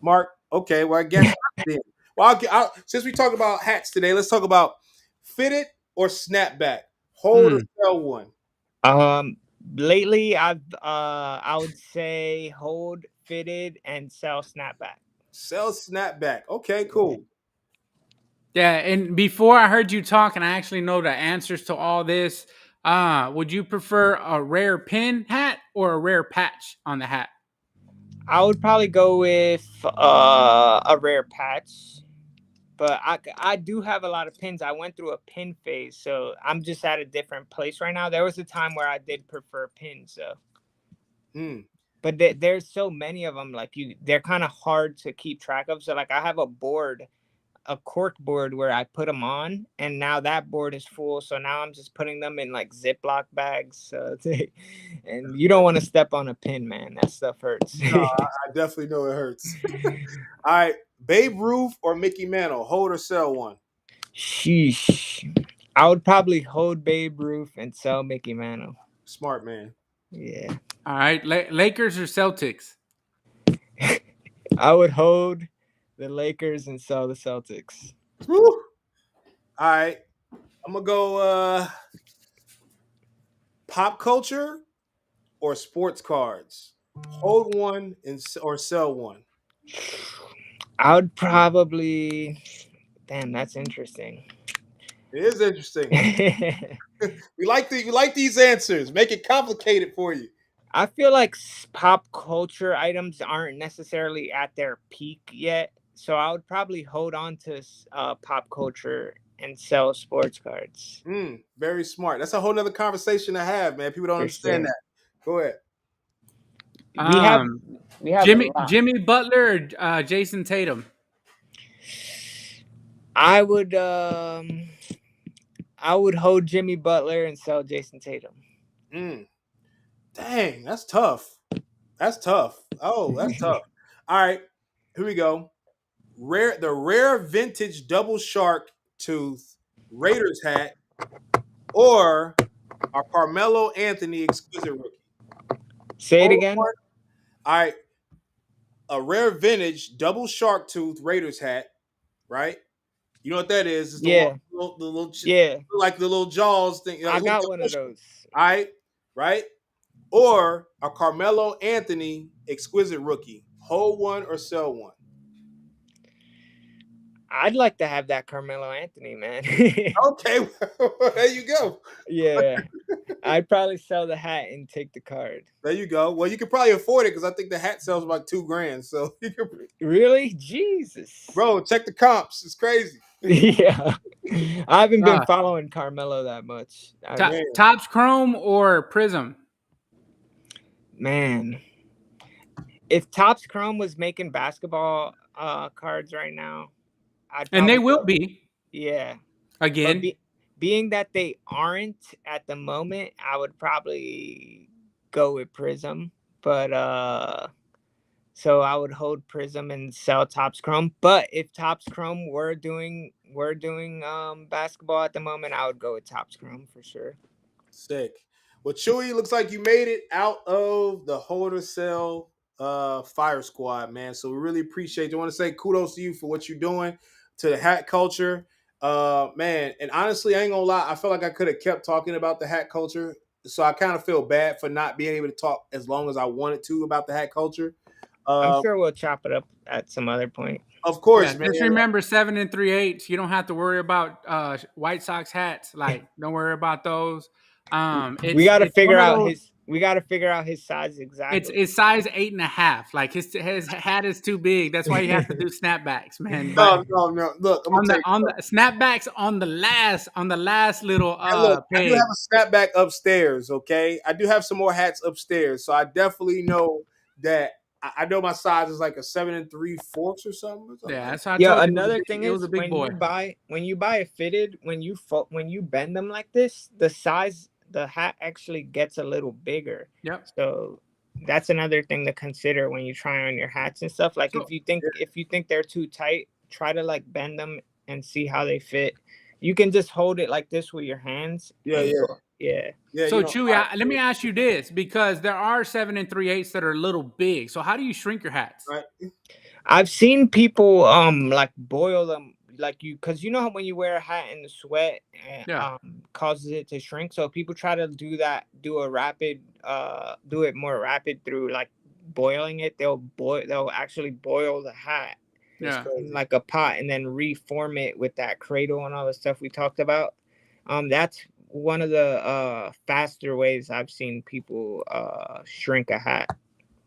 Mark? Okay, well, I guess then. Well, since we talk about hats today, let's talk about fitted or snapback. Hold or sell one. Lately I would say hold fitted and sell snapback. Sell snapback. Okay, cool. Yeah, and before I heard you talk, and I actually know the answers to all this, would you prefer a rare pin hat or a rare patch on the hat? I would probably go with a rare patch, but I do have a lot of pins. I went through a pin phase, so I'm just at a different place right now. There was a time where I did prefer pins, though. But there's so many of them, like they're kind of hard to keep track of. So like I have a cork board where I put them on, and now that board is full. So now I'm just putting them in like Ziploc bags. So and you don't want to step on a pin, man. That stuff hurts. No, I definitely know it hurts. All right, Babe Ruth or Mickey Mantle, hold or sell one. Sheesh. I would probably hold Babe Ruth and sell Mickey Mantle. Smart man. Yeah. All right, Lakers or Celtics? I would hold the Lakers and sell the Celtics. Woo. All right, I'm gonna go pop culture or sports cards. Hold one or sell one. I would probably. Damn, that's interesting. It is interesting. we like these answers. Make it complicated for you. I feel like pop culture items aren't necessarily at their peak yet, so I would probably hold on to pop culture and sell sports cards. Very smart. That's a whole nother conversation to have, man. People don't understand that. Go ahead. We have Jimmy Butler or Jason Tatum? I would hold Jimmy Butler and sell Jason Tatum. Dang, that's tough. That's tough. Oh, that's tough. All right, here we go. The rare vintage double shark tooth Raiders hat or a Carmelo Anthony exquisite rookie. Say it again. All right, a rare vintage double shark tooth Raiders hat, right? You know what that is? It's the little like the little jaws thing. I got one of those. All right, right? Or a Carmelo Anthony exquisite rookie. Hold one or sell one. I'd like to have that Carmelo Anthony, man. Okay, there you go. Yeah, I'd probably sell the hat and take the card. There you go. Well, you could probably afford it because I think the hat sells about $2,000. So you could... Really, Jesus, bro, check the comps. It's crazy. Yeah, I haven't been following Carmelo that much. Topps Chrome or Prizm? Man, if Topps Chrome was making basketball cards right now, and they will be. Yeah. Again. Being that they aren't at the moment, I would probably go with Prizm. But so I would hold Prizm and sell Topps Chrome. But if Topps Chrome were doing basketball at the moment, I would go with Topps Chrome for sure. Sick. Well, Chewy, looks like you made it out of the hold or sell fire squad, man. So we really appreciate you. I want to say kudos to you for what you're doing to the hat culture. Man, and honestly, I ain't gonna lie, I feel like I could have kept talking about the hat culture. So I kind of feel bad for not being able to talk as long as I wanted to about the hat culture. I'm sure we'll chop it up at some other point. Of course, Yeah, man. just remember 7 3/8. You don't have to worry about White Sox hats. Like, don't worry about those. We got to It's figure one of out those. his. We got to figure out his size It's exactly. it's size 8.5. Like his hat is too big. That's why you have to do snapbacks, man. But No. Look, I'm gonna on tell the you. on the snapbacks on the last little And look, I do have page. a snapback upstairs. Okay, I do have some more hats upstairs, so I definitely know that. I know my size is like a 7 3/4 or something Yeah, like that's how I Yeah, told you another thing it was a is big boy. when you buy it fitted, when you bend them like this, the hat actually gets a little bigger. Yep. So that's another thing to consider when you try on your hats and stuff. Like So if you think they're too tight, try to like bend them and see how they fit. You can just hold it like this with your hands yeah, and yeah, go, yeah. yeah. so Chewy, let me ask you this, because there are 7 3/8 that are a little big. So how do you shrink your hats? right. I've seen people like boil them like you because you know how when you wear a hat in the sweat Yeah. causes it to shrink. So people try to do that, do it more rapid through like boiling it. They'll actually boil the hat That's Yeah. in crazy. like a pot and then reform it with that cradle and all the stuff we talked about. That's one of the faster ways I've seen people shrink a hat.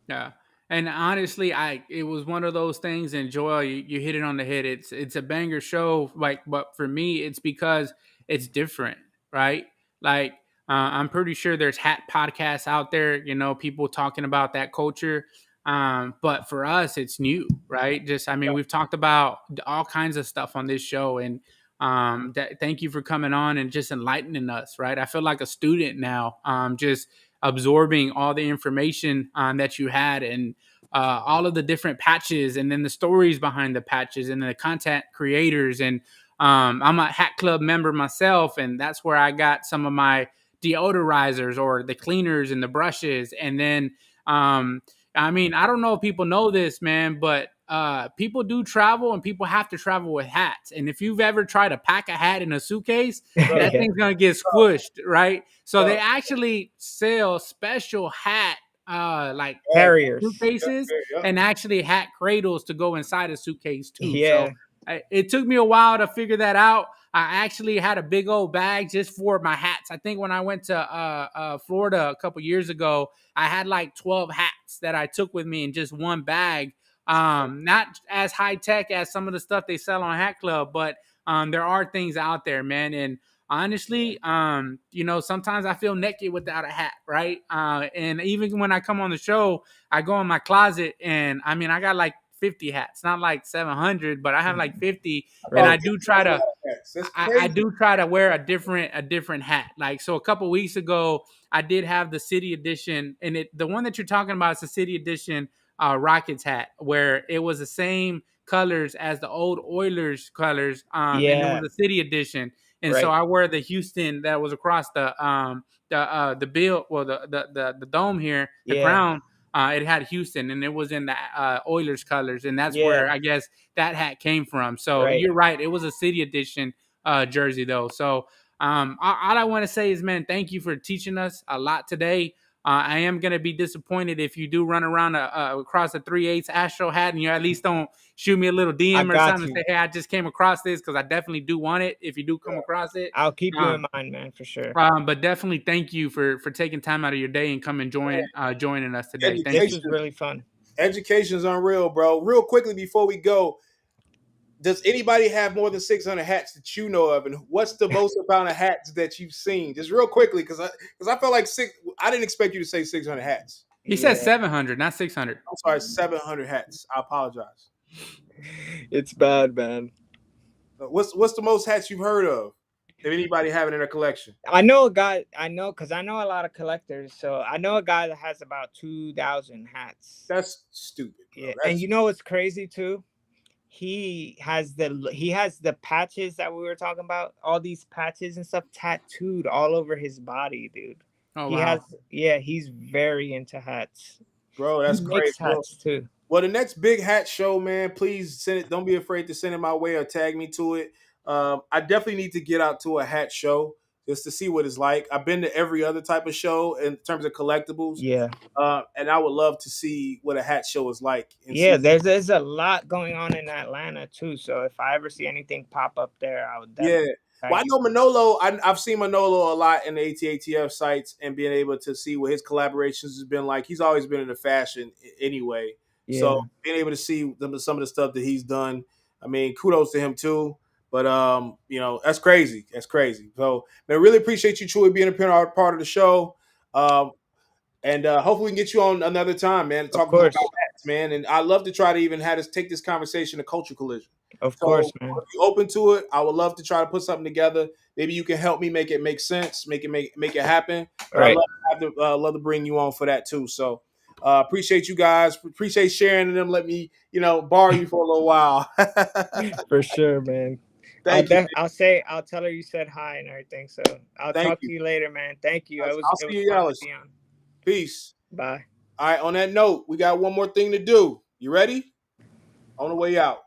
Yeah. And honestly, it was one of those things. And Joel, you hit it on the head. It's a banger show. Like, but for me, it's because it's different, right? Like, I'm pretty sure there's hat podcasts out there. You know, people talking about that culture. But for us, it's new, right? Just, I mean, we've talked about all kinds of stuff on this show, and thank you for coming on and just enlightening us, right? I feel like a student now. Just absorbing all the information that you had, and all of the different patches, and then the stories behind the patches, and the content creators. And I'm a hat club member myself, and that's where I got some of my deodorizers or the cleaners and the brushes. And then I mean, I don't know if people know this, man, but people do travel, and people have to travel with hats. And if you've ever tried to pack a hat in a suitcase, that Yeah. thing's gonna get squished, right? So Bro, they actually sell special hat like Carriers. suitcases, and actually hat cradles to go inside a suitcase too. So Yeah. it took me a while to figure that out. I actually had a big old bag just for my hats. I think when I went to Florida a couple years ago, I had like 12 hats that I took with me in just one bag. Not as high tech as some of the stuff they sell on Hat Club, but there are things out there, man. And honestly, you know, sometimes I feel naked without a hat, right? And even when I come on the show, I go in my closet, and I mean, I got like 50 hats, not like 700, but I have like 50, and bro, Right. I do try to. that's I crazy. do try to wear a different hat. Like, so a couple weeks ago, I did have the city edition, and the one that you're talking about is the city edition Rockets hat, where it was the same colors as the old Oilers colors, and it was Yeah. a city edition. And so Right. I wear the Houston that was across the bill, well, the dome here, the Yeah. crown. It had Houston, and it was in the Oilers colors, and that's where Yeah. I guess that hat came from. So Right. you're right; it was a city edition jersey, though. So all I want to say is, man, thank you for teaching us a lot today. I am going to be disappointed if you do run around across a 3/8 Astro hat, and you at least don't shoot me a little I DM or got something and you. say, hey, I just came across this, because I definitely do want it if you do come across it. I'll keep you in Um, mind, man, for sure. but definitely thank you for taking time out of your day and come and joining us today. Thank This you. was Education, really fun. education's unreal, bro. Real quickly before we go, does anybody have more than 600 hats that you know of, and what's the most amount of hats that you've seen? Just real quickly, because I felt like I didn't expect you to say 600 hats. He said Yeah. 700, not 600. I'm sorry, 700 hats. I apologize. It's bad, man. What's the most hats you've heard of? If anybody have it in their collection, I know a guy. I know because I know a lot of collectors. So I know a guy that has about 2,000 hats. that's stupid, bro. Yeah, and That's you know what's crazy too? He has the patches that we were talking about. All these patches and stuff tattooed all over his body, dude. Oh, He wow. has. Yeah, he's very into hats. bro. He That's crazy. makes hats too. Well, the next big hat show, man, please send it. Don't be afraid to send it my way or tag me to it. I definitely need to get out to a hat show just to see what it's like. I've been to every other type of show in terms of collectibles, Yeah. and I would love to see what a hat show is like. And Yeah, see, there's a lot going on in Atlanta too. So if I ever see anything pop up there, I would yeah. definitely Well, tag I you. know Manolo. I've seen Manolo a lot in the ATATF sites, and being able to see what his collaborations has been like. He's always been into fashion anyway, so Yeah. being able to see some of the stuff that he's done, I mean, kudos to him too. But that's crazy. That's crazy. So, man, really appreciate you, Chewy, being a part of the show. Um, and hopefully we can get you on another time, man, to Of talk more about course. hats, man. And I'd love to try to even have us take this conversation to Culture Collision. Of So course, man. if you're open to it, I would love to try to put something together. Maybe you can help me make it make sense, make it happen. But I Right. love to bring you on for that too. So appreciate you guys. Appreciate sharing and them. Let me borrow you for a little while. For sure, man. Thank you. I'll tell her you said hi and everything. So I'll Thank talk you. to you later, man. Thank you. I'll It see was you, fun to Dallas. be on. Peace. Bye. All right. On that note, we got one more thing to do. You ready? On the way out.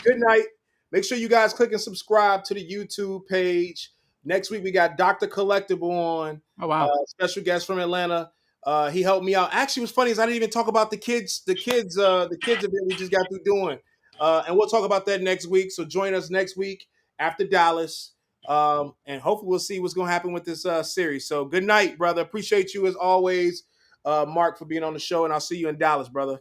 Good night. Make sure you guys click and subscribe to the YouTube page. Next week we got Dr. Collectible on. Oh wow. Special guest from Atlanta. He helped me out. Actually, what's funny is I didn't even talk about the kids event we just got through doing. And we'll talk about that next week. So join us next week after Dallas. And hopefully we'll see what's gonna happen with this series. So good night, brother. Appreciate you as always, Mark, for being on the show, and I'll see you in Dallas, brother.